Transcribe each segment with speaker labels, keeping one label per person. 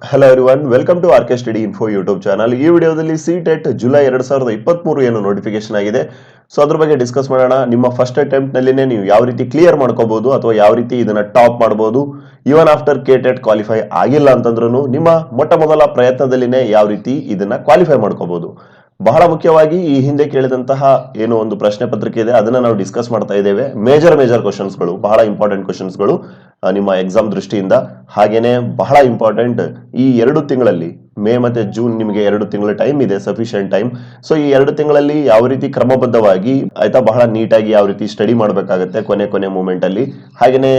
Speaker 1: Hello everyone, welcome to RK study info YouTube channel. ಈ ವಿಡಿಯೋದಲ್ಲಿ CTET July 2023 ಏನು notification ಆಗಿದೆ, ಸೊ ಅದ್ರ ಬಗ್ಗೆ ಡಿಸ್ಕಸ್ ಮಾಡೋಣ. ನಿಮ್ಮ ಫಸ್ಟ್ ಅಟೆಂಪ್ಟ್ ನಲ್ಲಿನೇ ನೀವು ಯಾವ ರೀತಿ ಕ್ಲಿಯರ್ ಮಾಡ್ಕೋಬಹುದು ಅಥವಾ ಯಾವ ರೀತಿ ಇದನ್ನ ಟಾಪ್ ಮಾಡಬಹುದು. ಇವನ್ ಆಫ್ಟರ್ ಕೆಟೆಟ್ ಕ್ವಾಲಿಫೈ ಆಗಿಲ್ಲ ಅಂತಂದ್ರೂ ನಿಮ್ಮ ಮೊಟ್ಟ ಮೊದಲ ಪ್ರಯತ್ನದಲ್ಲಿನೇ ಯಾವ ರೀತಿ ಇದನ್ನ ಕ್ವಾಲಿಫೈ ಮಾಡ್ಕೋಬಹುದು. ಬಹಳ ಮುಖ್ಯವಾಗಿ ಈ ಹಿಂದೆ ಕೇಳಿದಂತಹ ಏನು ಒಂದು ಪ್ರಶ್ನೆ ಪತ್ರಿಕೆ ಇದೆ ಅದನ್ನ ನಾವು ಡಿಸ್ಕಸ್ ಮಾಡ್ತಾ ಇದ್ದೇವೆ. ಮೇಜರ್ ಕ್ವಶನ್ಸ್ಗಳು, ಬಹಳ ಇಂಪಾರ್ಟೆಂಟ್ ಕ್ವಶನ್ಸ್ಗಳು ನಿಮ್ಮ ಎಕ್ಸಾಮ್ ದೃಷ್ಟಿಯಿಂದ. ಹಾಗೇನೆ ಬಹಳ ಇಂಪಾರ್ಟೆಂಟ್, ಈ 2 ತಿಂಗಳಲ್ಲಿ ಮೇ ಮತ್ತೆ ಜೂನ್ ನಿಮಗೆ 2 ತಿಂಗಳ ಟೈಮ್ ಇದೆ, ಸಫಿಶಿಯಂಟ್ ಟೈಮ್. ಸೊ ಈ 2 ತಿಂಗಳಲ್ಲಿ ಯಾವ ರೀತಿ ಕ್ರಮಬದ್ಧವಾಗಿ ಆಯ್ತಾ ಬಹಳ ನೀಟಾಗಿ ಯಾವ ರೀತಿ ಸ್ಟಡಿ ಮಾಡಬೇಕಾಗುತ್ತೆ ಕೊನೆ ಮೂಮೆಂಟ್ ಅಲ್ಲಿ. ಹಾಗೇನೆ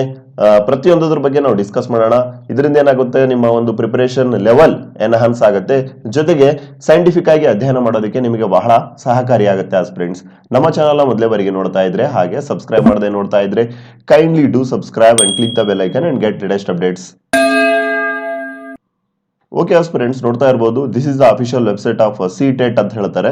Speaker 1: ಪ್ರತಿಯೊಂದರ ಬಗ್ಗೆ ನಾವು ಡಿಸ್ಕಸ್ ಮಾಡೋಣ. ಇದರಿಂದ ಏನಾಗುತ್ತೆ, ನಿಮ್ಮ ಒಂದು ಪ್ರಿಪರೇಷನ್ ಲೆವೆಲ್ ಎನ್ಹಾನ್ಸ್ ಆಗುತ್ತೆ, ಜೊತೆಗೆ ಸೈಂಟಿಫಿಕ್ ಆಗಿ ಅಧ್ಯಯನ ಮಾಡೋದಕ್ಕೆ ನಿಮಗೆ ಬಹಳ ಸಹಕಾರಿಯಾಗುತ್ತೆ. ಫ್ರೆಂಡ್ಸ್, ನಮ್ಮ ಚಾನಲ್ ಮೊದಲೇ ಬಾರಿಗೆ ನೋಡ್ತಾ ಇದ್ರೆ ಹಾಗೆ ಸಬ್ಸ್ಕ್ರೈಬ್ ಮಾಡದೆ ನೋಡ್ತಾ ಇದ್ರೆ kindly do subscribe and click the bell icon and get latest updates. Okay friends, ನೋಡ್ತಾ ಇರಬಹುದು, this is the official website of CTET ಅಂತ ಹೇಳ್ತಾರೆ.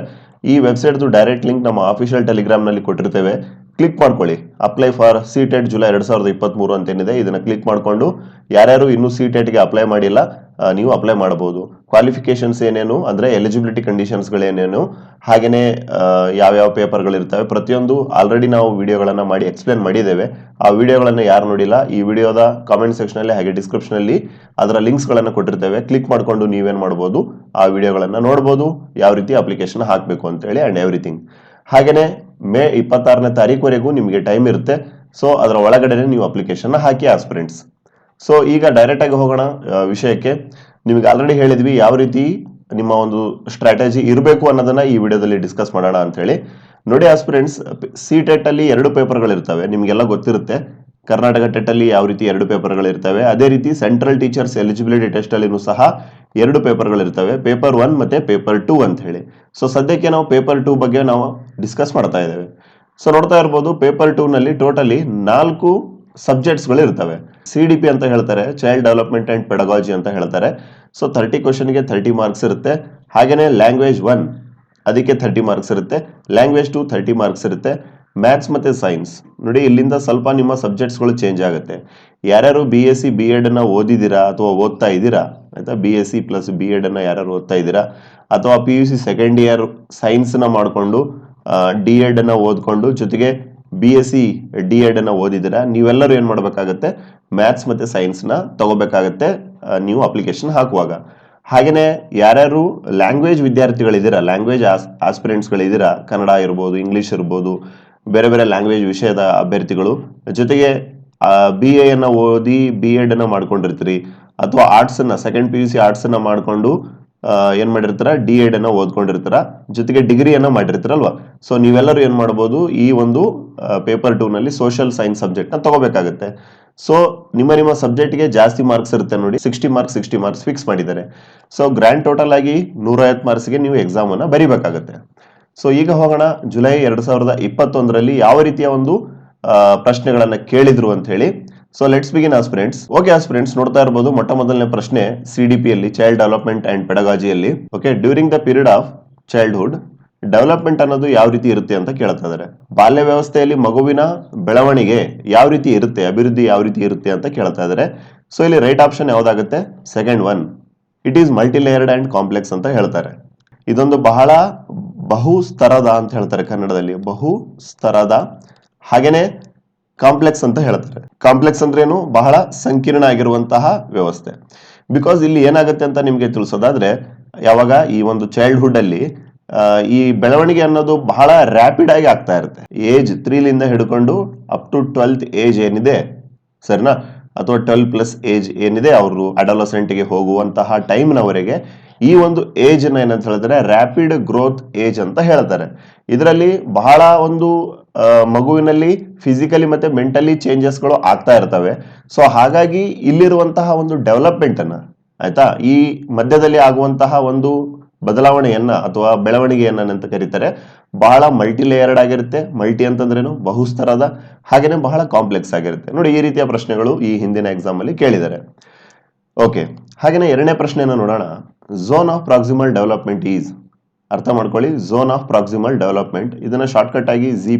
Speaker 1: ಈ ವೆಬ್ಸೈಟ್ ಡೈರೆಕ್ಟ್ ಲಿಂಕ್ ನಮ್ಮ ಅಫಿಷಿಯಲ್ ಟೆಲಿಗ್ರಾಮ್ ನಲ್ಲಿ ಕೊಟ್ಟಿರ್ತೇವೆ. ಕ್ಲಿಕ್ ಮಾಡ್ಕೊಳ್ಳಿ. ಅಪ್ಲೈ ಫಾರ್ ಸಿಟೆಟ್ ಜುಲೈ 2023 ಅಂತ ಏನಿದೆ ಇದನ್ನ ಕ್ಲಿಕ್ ಮಾಡ್ಕೊಂಡು ಯಾರ್ಯಾರು ಇನ್ನೂ ಸಿಟೆಟ್ಗೆ ಅಪ್ಲೈ ಮಾಡಿಲ್ಲ ನೀವು ಅಪ್ಲೈ ಮಾಡಬಹುದು. ಕ್ವಾಲಿಫಿಕೇಶನ್ಸ್ ಏನೇನು ಅಂದ್ರೆ ಎಲಿಜಿಬಿಲಿಟಿ ಕಂಡೀಷನ್ಸ್ ಗಳೇನೇನು, ಹಾಗೇನೆ ಯಾವ್ಯಾವ ಪೇಪರ್ಗಳು ಇರ್ತವೆ ಪ್ರತಿಯೊಂದು ಆಲ್ರೆಡಿ ನಾವು ವಿಡಿಯೋಗಳನ್ನ ಮಾಡಿ ಎಕ್ಸ್ಪ್ಲೇನ್ ಮಾಡಿದ್ದೇವೆ. ಆ ವಿಡಿಯೋಗಳನ್ನ ಯಾರು ನೋಡಿಲ್ಲ, ಈ ವಿಡಿಯೋದ ಕಾಮೆಂಟ್ ಸೆಕ್ಷನ್ ಅಲ್ಲಿ ಹಾಗೆ ಡಿಸ್ಕ್ರಿಪ್ಷನ್ ಅಲ್ಲಿ ಅದರ ಲಿಂಕ್ಸ್ ಗಳನ್ನ ಕೊಟ್ಟಿರ್ತೇವೆ. ಕ್ಲಿಕ್ ಮಾಡ್ಕೊಂಡು ನೀವೇನ್ ಮಾಡಬಹುದು, ಆ ವಿಡಿಯೋಗಳನ್ನ ನೋಡಬಹುದು, ಯಾವ ರೀತಿ ಅಪ್ಲಿಕೇಶನ್ ಹಾಕಬೇಕು ಅಂತ ಹೇಳಿ ಅಂಡ್ ಎವ್ರಿಥಿಂಗ್. ಹಾಗೇನೆ ಮೇ 26ನೇ ತಾರೀಕುವರೆಗೂ ನಿಮಗೆ ಟೈಮ್ ಇರುತ್ತೆ. ಸೊ ಅದರ ಒಳಗಡೆ ನೀವು ಅಪ್ಲಿಕೇಶನ್ ಹಾಕಿ ಆಸ್ಪಿರೆಂಟ್ಸ್. ಸೊ ಈಗ ಡೈರೆಕ್ಟ್ ಆಗಿ ಹೋಗೋಣ ವಿಷಯಕ್ಕೆ. ನಿಮಗೆ ಆಲ್ರೆಡಿ ಹೇಳಿದ್ವಿ ಯಾವ ರೀತಿ ನಿಮ್ಮ ಒಂದು ಸ್ಟ್ರಾಟಜಿ ಇರಬೇಕು ಅನ್ನೋದನ್ನ ಈ ವಿಡಿಯೋದಲ್ಲಿ ಡಿಸ್ಕಸ್ ಮಾಡೋಣ ಅಂತ ಹೇಳಿ. ನೋಡಿ ಆಸ್ಪಿರೆಂಟ್ಸ್, ಸಿಟೆಟ್ ಅಲ್ಲಿ 2 ಪೇಪರ್ಗಳು ಇರ್ತವೆ, ನಿಮಗೆಲ್ಲ ಗೊತ್ತಿರುತ್ತೆ. ಕರ್ನಾಟಕ ಟೆಟ್ ಅಲ್ಲಿ ಯಾವ ರೀತಿ 2 ಪೇಪರ್ಗಳು ಇರ್ತವೆ, ಅದೇ ರೀತಿ ಸೆಂಟ್ರಲ್ ಟೀಚರ್ಸ್ ಎಲಿಜಿಬಿಲಿಟಿ ಟೆಸ್ಟ್ ಅಲ್ಲಿನೂ ಸಹ 2 ಪೇಪರ್ಗಳು ಇರ್ತವೆ, ಪೇಪರ್ 1 ಮತ್ತೆ ಪೇಪರ್ 2 ಅಂತ ಹೇಳಿ. ಸೊ ಸದ್ಯಕ್ಕೆ ನಾವು ಪೇಪರ್ 2 ಬಗ್ಗೆ ನಾವು ಡಿಸ್ಕಸ್ ಮಾಡ್ತಾ ಇದ್ದೇವೆ. ಸೊ ನೋಡ್ತಾ ಇರಬಹುದು, ಪೇಪರ್ 2 ನಲ್ಲಿ ಟೋಟಲಿ 4 ಸಬ್ಜೆಕ್ಟ್ಸ್ ಗಳು ಇರ್ತವೆ. CDP ಅಂತ ಹೇಳ್ತಾರೆ, ಚೈಲ್ಡ್ ಡೆವಲಪ್ಮೆಂಟ್ ಅಂಡ್ ಪೆಡಗಾಜಿ ಅಂತ ಹೇಳ್ತಾರೆ. ಸೊ 30 ಕ್ವಶನ್ಗೆ 30 ಮಾರ್ಕ್ಸ್ ಇರುತ್ತೆ. ಹಾಗೇನೆ ಲ್ಯಾಂಗ್ವೇಜ್ 1 ಅದಕ್ಕೆ 30 ಮಾರ್ಕ್ಸ್ ಇರುತ್ತೆ, ಲ್ಯಾಂಗ್ವೇಜ್ 2 30 ಮಾರ್ಕ್ಸ್ ಇರುತ್ತೆ. ಮ್ಯಾಥ್ಸ್ ಮತ್ತೆ ಸೈನ್ಸ್ ನೋಡಿ, ಇಲ್ಲಿಂದ ಸ್ವಲ್ಪ ನಿಮ್ಮ ಸಬ್ಜೆಕ್ಟ್ಸ್ ಗಳು ಚೇಂಜ್ ಆಗುತ್ತೆ. ಯಾರ್ಯಾರು BSc B.Ed ಅನ್ನ ಓದಿದ್ದೀರಾ ಅಥವಾ ಓದ್ತಾ ಇದ್ದೀರಾ, ಆಯ್ತಾ, BSc ಪ್ಲಸ್ B.Ed ಅನ್ನ ಯಾರು ಓದ್ತಾ ಇದ್ದೀರಾ ಅಥವಾ PUC ಸೆಕೆಂಡ್ ಇಯರ್ ಸೈನ್ಸ್ ನ ಮಾಡ್ಕೊಂಡು D.Ed ಅನ್ನ ಓದ್ಕೊಂಡು ಜೊತೆಗೆ BSc D.Ed ಅನ್ನ ಓದಿದ್ದೀರಾ, ನೀವೆಲ್ಲರೂ ಏನ್ ಮಾಡ್ಬೇಕಾಗತ್ತೆ, ಮ್ಯಾಥ್ಸ್ ಮತ್ತೆ ಸೈನ್ಸ್ ನ ತಗೋಬೇಕಾಗತ್ತೆ ನೀವು ಅಪ್ಲಿಕೇಶನ್ ಹಾಕುವಾಗ. ಹಾಗೇನೆ ಯಾರ್ಯಾರು ಲ್ಯಾಂಗ್ವೇಜ್ ವಿದ್ಯಾರ್ಥಿಗಳಿದ್ದೀರಾ, ಲ್ಯಾಂಗ್ವೇಜ್ ಆಸ್ಪಿರೆಂಟ್ಸ್ ಗಳಿದ್ದೀರಾ, ಕನ್ನಡ ಇರ್ಬೋದು, ಇಂಗ್ಲಿಷ್ ಇರ್ಬೋದು, ಬೇರೆ ಬೇರೆ ಲ್ಯಾಂಗ್ವೇಜ್ ವಿಷಯದ ಅಭ್ಯರ್ಥಿಗಳು, ಜೊತೆಗೆ BA ಅನ್ನ ಓದಿ B.Ed ಅನ್ನ ಮಾಡ್ಕೊಂಡಿರ್ತೀರಿ ಅಥವಾ ಆರ್ಟ್ಸ್ ಅನ್ನ ಸೆಕೆಂಡ್ PUC ಆರ್ಟ್ಸ್ ಅನ್ನ ಮಾಡ್ಕೊಂಡು ಏನ್ ಮಾಡಿರ್ತಾರ, D.Ed ಅನ್ನ ಓದ್ಕೊಂಡಿರ್ತಾರ, ಜೊತೆಗೆ ಡಿಗ್ರಿಯನ್ನ ಮಾಡಿರ್ತೀರಲ್ವಾ. ಸೊ ನೀವೆಲ್ಲರೂ ಏನ್ ಮಾಡಬಹುದು, ಈ ಒಂದು ಪೇಪರ್ 2 ನಲ್ಲಿ ಸೋಷಿಯಲ್ ಸೈನ್ಸ್ ಸಬ್ಜೆಕ್ಟ್ ನ ತಗೋಬೇಕಾಗುತ್ತೆ. ಸೊ ನಿಮ್ಮ ಸಬ್ಜೆಕ್ಟ್ಗೆ ಜಾಸ್ತಿ ಮಾರ್ಕ್ಸ್ ಇರುತ್ತೆ ನೋಡಿ, 60 ಮಾರ್ಕ್ಸ್ ಫಿಕ್ಸ್ ಮಾಡಿದ್ದಾರೆ. ಸೊ ಗ್ರ್ಯಾಂಡ್ ಟೋಟಲ್ ಆಗಿ 150 ಮಾರ್ಕ್ಸ್ಗೆ ನೀವು ಎಕ್ಸಾಮ್ ಅನ್ನ ಬರಿಬೇಕಾಗುತ್ತೆ. ಸೊ ಈಗ ಹೋಗೋಣ, ಜುಲೈ 2021ರಲ್ಲಿ ಯಾವ ರೀತಿಯ ಒಂದು ಪ್ರಶ್ನೆಗಳನ್ನ ಕೇಳಿದ್ರು ಅಂತ ಹೇಳಿ. So let's begin aspirants. Okay aspirants, ನೋಡ್ತಾ ಇರಬಹುದು, ಮೊಟ್ಟ ಮೊದಲನೇ ಪ್ರಶ್ನೆ CDP ಅಲ್ಲಿ ಚೈಲ್ಡ್ ಡೆವಲಪ್ಮೆಂಟ್ ಅಂಡ್ ಪೆಡಗಾಜಿಯಲ್ಲಿ. Okay, during the period of childhood development ಅನ್ನೋದು ಯಾವ ರೀತಿ ಇರುತ್ತೆ ಅಂತ ಕೇಳ್ತಾ ಇದ್ದಾರೆ. ಬಾಲ್ಯ ವ್ಯವಸ್ಥೆಯಲ್ಲಿ ಮಗುವಿನ ಬೆಳವಣಿಗೆ ಯಾವ ರೀತಿ ಇರುತ್ತೆ, ಅಭಿವೃದ್ಧಿ ಯಾವ ರೀತಿ ಇರುತ್ತೆ ಅಂತ ಕೇಳ್ತಾ ಇದ್ದಾರೆ. ಸೊ ಇಲ್ಲಿ ರೈಟ್ ಆಪ್ಷನ್ ಯಾವ್ದಾಗುತ್ತೆ, second one, it is multilayered and complex ಅಂತ ಹೇಳ್ತಾರೆ. ಇದೊಂದು ಬಹಳ ಬಹುಸ್ತರದ ಅಂತ ಹೇಳ್ತಾರೆ ಕನ್ನಡದಲ್ಲಿ, ಬಹುಸ್ತರದ. ಹಾಗೇನೆ ಕಾಂಪ್ಲೆಕ್ಸ್ ಅಂತ ಹೇಳ್ತಾರೆ. ಕಾಂಪ್ಲೆಕ್ಸ್ ಅಂದ್ರೆ ಏನು, ಬಹಳ ಸಂಕೀರ್ಣ ಆಗಿರುವಂತಹ ವ್ಯವಸ್ಥೆ. ಬಿಕಾಸ್ ಇಲ್ಲಿ ಏನಾಗುತ್ತೆ ಅಂತ ನಿಮ್ಗೆ ತಿಳಿಸೋದಾದ್ರೆ, ಯಾವಾಗ ಈ ಒಂದು ಚೈಲ್ಡ್ಹುಡ್ ಅಲ್ಲಿ ಈ ಬೆಳವಣಿಗೆ ಅನ್ನೋದು ಬಹಳ ರ್ಯಾಪಿಡ್ ಆಗಿ ಆಗ್ತಾ ಇರುತ್ತೆ. ಏಜ್ 3ಲಿಂದ ಹಿಡ್ಕೊಂಡು ಅಪ್ ಟು 12th ಏಜ್ ಏನಿದೆ, ಸರಿನಾ, ಅಥವಾ 12+ ಏಜ್ ಏನಿದೆ, ಅವರು ಅಡಲಸೆಂಟ್ಗೆ ಹೋಗುವಂತಹ ಟೈಮ್ನವರೆಗೆ ಈ ಒಂದು ಏಜ್ ನ ಏನಂತ ಹೇಳಿದ್ರೆ ರ್ಯಾಪಿಡ್ ಗ್ರೋತ್ ಏಜ್ ಅಂತ ಹೇಳ್ತಾರೆ. ಇದರಲ್ಲಿ ಬಹಳ ಒಂದು ಮಗುವಿನಲ್ಲಿ ಫಿಸಿಕಲಿ ಮತ್ತೆ ಮೆಂಟಲಿ ಚೇಂಜಸ್ ಗಳು ಆಗ್ತಾ ಇರ್ತವೆ. ಸೊ ಹಾಗಾಗಿ ಇಲ್ಲಿರುವಂತಹ ಒಂದು ಡೆವಲಪ್ಮೆಂಟ್ ಅನ್ನ, ಆಯ್ತಾ, ಈ ಮಧ್ಯದಲ್ಲಿ ಆಗುವಂತಹ ಒಂದು ಬದಲಾವಣೆಯನ್ನ ಅಥವಾ ಬೆಳವಣಿಗೆಯನ್ನ ಅಂತ ಕರೀತಾರೆ, ಬಹಳ ಮಲ್ಟಿಲೇಯರ್ಡ್ ಆಗಿರುತ್ತೆ. ಮಲ್ಟಿ ಅಂತಂದ್ರೇನು, ಬಹುಸ್ತರದ, ಹಾಗೇನೆ ಬಹಳ ಕಾಂಪ್ಲೆಕ್ಸ್ ಆಗಿರುತ್ತೆ. ನೋಡಿ, ಈ ರೀತಿಯ ಪ್ರಶ್ನೆಗಳು ಈ ಹಿಂದಿನ ಎಕ್ಸಾಮ್ ಅಲ್ಲಿ ಕೇಳಿದ್ದಾರೆ. ಓಕೆ, ಹಾಗೇನೆ ಎರಡನೇ ಪ್ರಶ್ನೆಯನ್ನು ನೋಡೋಣ. Zone of proximal development is, ಅರ್ಥ ಮಾಡ್ಕೊಳ್ಳಿ, ಝೋನ್ ಆಫ್ ಪ್ರಾಕ್ಸಿಮಲ್ ಡೆವಲಪ್ಮೆಂಟ್, ಇದನ್ನ ಶಾರ್ಟ್ಕಟ್ ಆಗಿ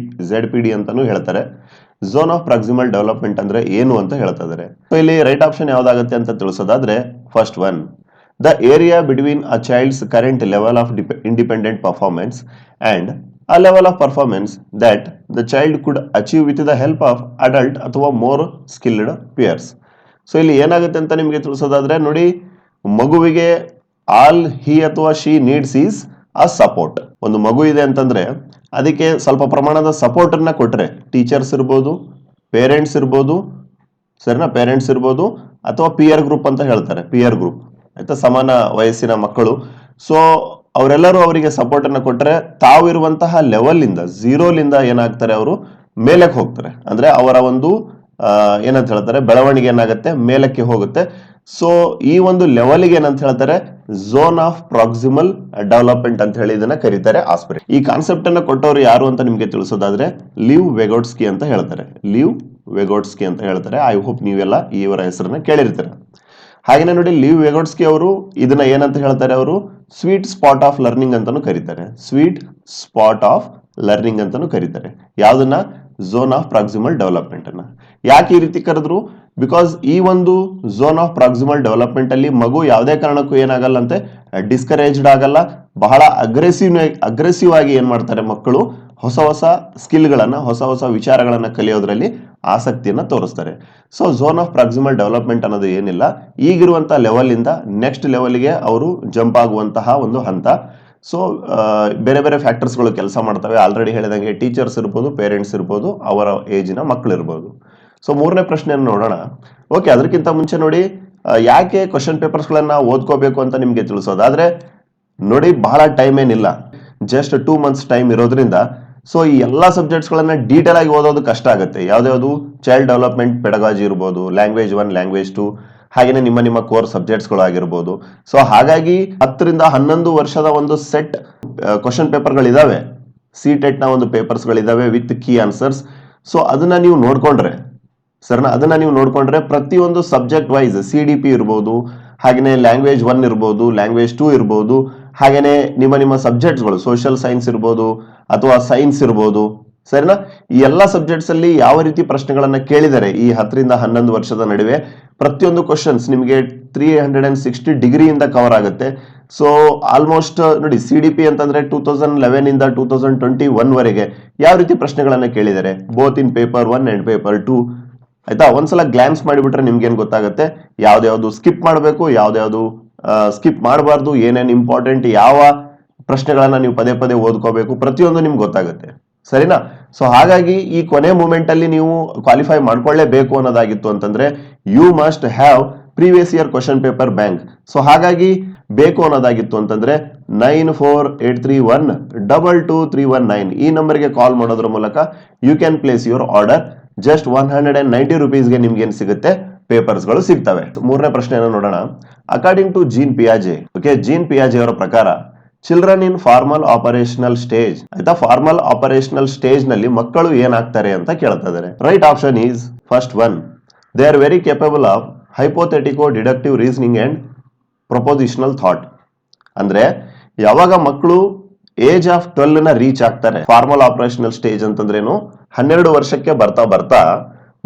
Speaker 1: ZPD ಅಂತಾನು ಹೇಳ್ತಾರೆ. ಝೋನ್ ಆಫ್ ಪ್ರಾಕ್ಸಿಮಲ್ ಡೆವಲಪ್ಮೆಂಟ್ ಅಂದ್ರೆ ಏನು ಅಂತ ಹೇಳ್ತಾ ಇದ್ದಾರೆ. ಸೊ ಇಲ್ಲಿ ರೈಟ್ ಆಪ್ಷನ್ ಯಾವ್ದಾಗುತ್ತೆ ಅಂತ ತಿಳಿಸೋದಾದ್ರೆ first one, the area between a child's current level of independent performance and a level of performance that the child could achieve with the help of adult ಅಥವಾ more skilled peers. ಸೊ ಇಲ್ಲಿ ಏನಾಗುತ್ತೆ ಅಂತ ನಿಮಗೆ ತಿಳಿಸೋದಾದ್ರೆ ನೋಡಿ, ಮಗುವಿಗೆ all he ಅಥವಾ she needs is a support. ಒಂದು ಮಗು ಇದೆ ಅಂತಂದ್ರೆ ಅದಕ್ಕೆ ಸ್ವಲ್ಪ ಪ್ರಮಾಣದ ಸಪೋರ್ಟ್ ಅನ್ನ ಕೊಟ್ರೆ, ಟೀಚರ್ಸ್ ಇರ್ಬೋದು, ಪೇರೆಂಟ್ಸ್ ಇರ್ಬೋದು, ಸರಿನಾ, ಪೇರೆಂಟ್ಸ್ ಇರ್ಬೋದು ಅಥವಾ ಪಿಯರ್ ಗ್ರೂಪ್ ಅಂತ ಹೇಳ್ತಾರೆ, ಪಿಯರ್ ಗ್ರೂಪ್ ಆಯ್ತಾ, ಸಮಾನ ವಯಸ್ಸಿನ ಮಕ್ಕಳು. ಸೊ ಅವರೆಲ್ಲರೂ ಅವರಿಗೆ ಸಪೋರ್ಟ್ ಅನ್ನ ಕೊಟ್ಟರೆ ತಾವಿರುವಂತಹ ಲೆವೆಲ್ ಇಂದ, ಝೀರೋಲಿಂದ ಏನಾಗ್ತಾರೆ, ಅವರು ಮೇಲಕ್ಕೆ ಹೋಗ್ತಾರೆ. ಅಂದ್ರೆ ಅವರ ಒಂದು ಏನಂತ ಹೇಳ್ತಾರೆ, ಬೆಳವಣಿಗೆ ಏನಾಗುತ್ತೆ, ಮೇಲಕ್ಕೆ ಹೋಗುತ್ತೆ. ಸೊ ಈ ಒಂದು ಲೆವೆಲ್ಗೆ ಏನಂತ ಹೇಳ್ತಾರೆ, ಝೋನ್ ಆಫ್ ಪ್ರಾಕ್ಸಿಮಲ್ ಡೆವಲಪ್ಮೆಂಟ್ ಅಂತ ಹೇಳಿ ಇದನ್ನ ಕರೀತಾರೆ ಆಸ್ಪಿರೇಷನ್. ಈ ಕಾನ್ಸೆಪ್ಟ್ ಅನ್ನ ಕೊಟ್ಟವರು ಯಾರು ಅಂತ ನಿಮ್ಗೆ ತಿಳಿಸೋದಾದ್ರೆ ಲಿವ್ ವೆಗೋಟ್ಸ್ಕಿ ಅಂತ ಹೇಳ್ತಾರೆ. ಲಿವ್ ವೆಗೋಟ್ಸ್ಕಿ ಅಂತ ಹೇಳ್ತಾರೆ. ಐ ಹೋಪ್ ನೀವೆಲ್ಲ ಇವರ ಹೆಸರನ್ನ ಕೇಳಿರ್ತೀರ. ಹಾಗೇನೆ ನೋಡಿ, ಲಿವ್ ವೆಗೋಟ್ಸ್ಕಿ ಅವರು ಇದನ್ನ ಏನಂತ ಹೇಳ್ತಾರೆ, ಅವರು ಸ್ವೀಟ್ ಸ್ಪಾಟ್ ಆಫ್ ಲರ್ನಿಂಗ್ ಅಂತಾನು ಕರೀತಾರೆ. ಸ್ವೀಟ್ ಸ್ಪಾಟ್ ಆಫ್ ಲರ್ನಿಂಗ್ ಅಂತಾನು ಕರೀತಾರೆ. ಯಾವ್ದನ್ನ, ಝೋನ್ ಆಫ್ ಪ್ರಾಕ್ಸಿಮಲ್ ಡೆವಲಪ್ಮೆಂಟ್ ಅನ್ನ. ಯಾಕೆ ಈ ರೀತಿ ಕರೆದ್ರು? ಬಿಕಾಸ್ ಈ ಒಂದು ಝೋನ್ ಆಫ್ ಪ್ರಾಕ್ಸಿಮಲ್ ಡೆವಲಪ್ಮೆಂಟ್ ಅಲ್ಲಿ ಮಗು ಯಾವುದೇ ಕಾರಣಕ್ಕೂ ಏನಾಗಲ್ಲ ಅಂತೆ, ಡಿಸ್ಕರೇಜ್ಡ್ ಆಗಲ್ಲ. ಬಹಳ ಅಗ್ರೆಸಿವ್ ಆಗಿ ಏನ್ ಮಾಡ್ತಾರೆ ಮಕ್ಕಳು, ಹೊಸ ಹೊಸ ಸ್ಕಿಲ್ಗಳನ್ನ, ಹೊಸ ಹೊಸ ವಿಚಾರಗಳನ್ನ ಕಲಿಯೋದ್ರಲ್ಲಿ ಆಸಕ್ತಿಯನ್ನ ತೋರಿಸ್ತಾರೆ. So zone of proximal development ಅನ್ನೋದು ಏನಿಲ್ಲ, ಈಗಿರುವಂತಹ ಲೆವೆಲ್ ಇಂದ ನೆಕ್ಸ್ಟ್ ಲೆವೆಲ್ಗೆ ಅವರು ಜಂಪ್ ಆಗುವಂತಹ ಒಂದು ಹಂತ. ಸೊ ಬೇರೆ ಬೇರೆ ಫ್ಯಾಕ್ಟರ್ಸ್ಗಳು ಕೆಲಸ ಮಾಡ್ತವೆ. ಆಲ್ರೆಡಿ ಹೇಳಿದಂಗೆ ಟೀಚರ್ಸ್ ಇರ್ಬೋದು, ಪೇರೆಂಟ್ಸ್ ಇರ್ಬೋದು, ಅವರ ಏಜಿನ ಮಕ್ಕಳು ಇರ್ಬೋದು. ಸೊ ಮೂರನೇ ಪ್ರಶ್ನೆಯನ್ನು ನೋಡೋಣ. ಓಕೆ, ಅದಕ್ಕಿಂತ ಮುಂಚೆ ನೋಡಿ, ಯಾಕೆ ಕ್ವಶನ್ ಪೇಪರ್ಸ್ಗಳನ್ನ ಓದ್ಕೋಬೇಕು ಅಂತ ನಿಮ್ಗೆ ತಿಳಿಸೋದಾದ್ರೆ ನೋಡಿ, ಬಹಳ ಟೈಮ್ ಏನಿಲ್ಲ, ಜಸ್ಟ್ 2 months ಟೈಮ್ ಇರೋದ್ರಿಂದ ಸೊ ಈ ಎಲ್ಲಾ ಸಬ್ಜೆಕ್ಟ್ಸ್ ಗಳನ್ನ ಡೀಟೇಲ್ ಆಗಿ ಓದೋದು ಕಷ್ಟ ಆಗುತ್ತೆ. ಯಾವ್ದು ಚೈಲ್ಡ್ ಡೆವಲಪ್ಮೆಂಟ್ ಪೆಡಗಾಜಿ ಇರ್ಬೋದು, ಲ್ಯಾಂಗ್ವೇಜ್ 1, ಲ್ಯಾಂಗ್ವೇಜ್ 2, ಹಾಗೇನೆ ನಿಮ್ಮ ಕೋರ್ ಸಬ್ಜೆಕ್ಟ್ಸ್ ಗಳು ಆಗಿರ್ಬೋದು. ಸೊ ಹಾಗಾಗಿ 10 ರಿಂದ 11 ವರ್ಷದ ಒಂದು ಸೆಟ್ ಕ್ವಶನ್ ಪೇಪರ್ಗಳಿದಾವೆ, CTET ನ ಒಂದು ಪೇಪರ್ಸ್ ಗಳಿದಾವೆ ವಿತ್ ಕೀ ಆನ್ಸರ್ಸ್. ಸೊ ಅದನ್ನ ನೀವು ನೋಡ್ಕೊಂಡ್ರೆ ಸರ್ನ, ಅದನ್ನ ನೀವು ನೋಡ್ಕೊಂಡ್ರೆ ಪ್ರತಿಯೊಂದು ಸಬ್ಜೆಕ್ಟ್ ವೈಸ್ CDP ಇರ್ಬೋದು, ಹಾಗೇನೆ ಲ್ಯಾಂಗ್ವೇಜ್ 1 ಇರ್ಬೋದು, ಲ್ಯಾಂಗ್ವೇಜ್ 2 ಇರ್ಬೋದು, ಹಾಗೇನೆ ನಿಮ್ಮ ಸಬ್ಜೆಕ್ಟ್ಸ್ಗಳು ಸೋಷಿಯಲ್ ಸೈನ್ಸ್ ಇರ್ಬೋದು ಅಥವಾ ಸೈನ್ಸ್ ಇರ್ಬೋದು, ಸರಿನಾ, ಈ ಎಲ್ಲ ಸಬ್ಜೆಕ್ಟ್ಸ್ ಅಲ್ಲಿ ಯಾವ ರೀತಿ ಪ್ರಶ್ನೆಗಳನ್ನ ಕೇಳಿದರೆ ಈ 10 ರಿಂದ 11 ವರ್ಷದ ನಡುವೆ ಪ್ರತಿಯೊಂದು ಕ್ವಶನ್ಸ್ ನಿಮಗೆ 360 ಡಿಗ್ರಿಯಿಂದ ಕವರ್ ಆಗುತ್ತೆ. ಸೊ ಆಲ್ಮೋಸ್ಟ್ ನೋಡಿ, CDP ಅಂತಂದ್ರೆ 2011 ಇಂದ 2021 ವರೆಗೆ ಯಾವ ರೀತಿ ಪ್ರಶ್ನೆಗಳನ್ನ ಕೇಳಿದ್ದಾರೆ, both in paper 1 and paper 2. ಆಯ್ತಾ, ಒಂದ್ಸಲ ಗ್ಲಾನ್ಸ್ ಮಾಡಿಬಿಟ್ರೆ ನಿಮ್ಗೆ ಏನ್ ಗೊತ್ತಾಗುತ್ತೆ, ಯಾವ್ದು ಸ್ಕಿಪ್ ಮಾಡಬೇಕು, ಯಾವ್ದು ಸ್ಕಿಪ್ ಮಾಡಬಾರ್ದು, ಏನೇನು ಇಂಪಾರ್ಟೆಂಟ್, ಯಾವ ಪ್ರಶ್ನೆಗಳನ್ನ ನೀವು ಪದೇ ಪದೇ ಓದ್ಕೋಬೇಕು, ಪ್ರತಿಯೊಂದು ನಿಮ್ಗೆ ಗೊತ್ತಾಗುತ್ತೆ, ಸರಿನಾ. ಸೊ ಹಾಗಾಗಿ ಈ ಕೊನೆ ಮೂಮೆಂಟ್ ಅಲ್ಲಿ ನೀವು ಕ್ವಾಲಿಫೈ ಮಾಡ್ಕೊಳ್ಳೇಬೇಕು ಅನ್ನೋದಾಗಿತ್ತು ಅಂತಂದ್ರೆ you must have previous year question paper bank. So ಹಾಗಾಗಿ ಬೇಕು ಅನ್ನೋದಾಗಿತ್ತು ಅಂತಂದ್ರೆ 9483122319 ಈ ನಂಬರ್ಗೆ ಕಾಲ್ ಮಾಡೋದ್ರ ಮೂಲಕ you can place your order. Just 190 rupeesಗೆ ನಿಮ್ಗೆ ಏನ್ ಸಿಗುತ್ತೆ, ಪೇಪರ್ಸ್ ಗಳು ಸಿಗ್ತವೆ. ಮೂರನೇ ಪ್ರಶ್ನೆಯನ್ನು ನೋಡೋಣ. ಅಕಾರ್ಡಿಂಗ್ ಟು ಜೀನ್ ಪಿಯಾಜೆ, ಓಕೆ, ಜೀನ್ ಪಿಯಾಜೆ ಅವರ ಪ್ರಕಾರ children in formal operational stage, ಆಯ್ತಾ, ಫಾರ್ಮಲ್ ಆಪರೇಷನಲ್ ಸ್ಟೇಜ್ ನಲ್ಲಿ ಮಕ್ಕಳು ಏನಾಗ್ತಾರೆ ಅಂತ ಕೇಳ್ತಾ ಇದ್ದಾರೆ. Right option is first one, they are very capable of hypothetico deductive reasoning and propositional thought. ಅಂದ್ರೆ ಯಾವಾಗ ಮಕ್ಕಳು ಏಜ್ ಆಫ್ 12 ನ ರೀಚ್ ಆಗ್ತಾರೆ, ಫಾರ್ಮಲ್ ಆಪರೇಷನಲ್ ಸ್ಟೇಜ್ ಅಂತಂದ್ರೇನು, 12 ವರ್ಷಕ್ಕೆ ಬರ್ತಾ ಬರ್ತಾ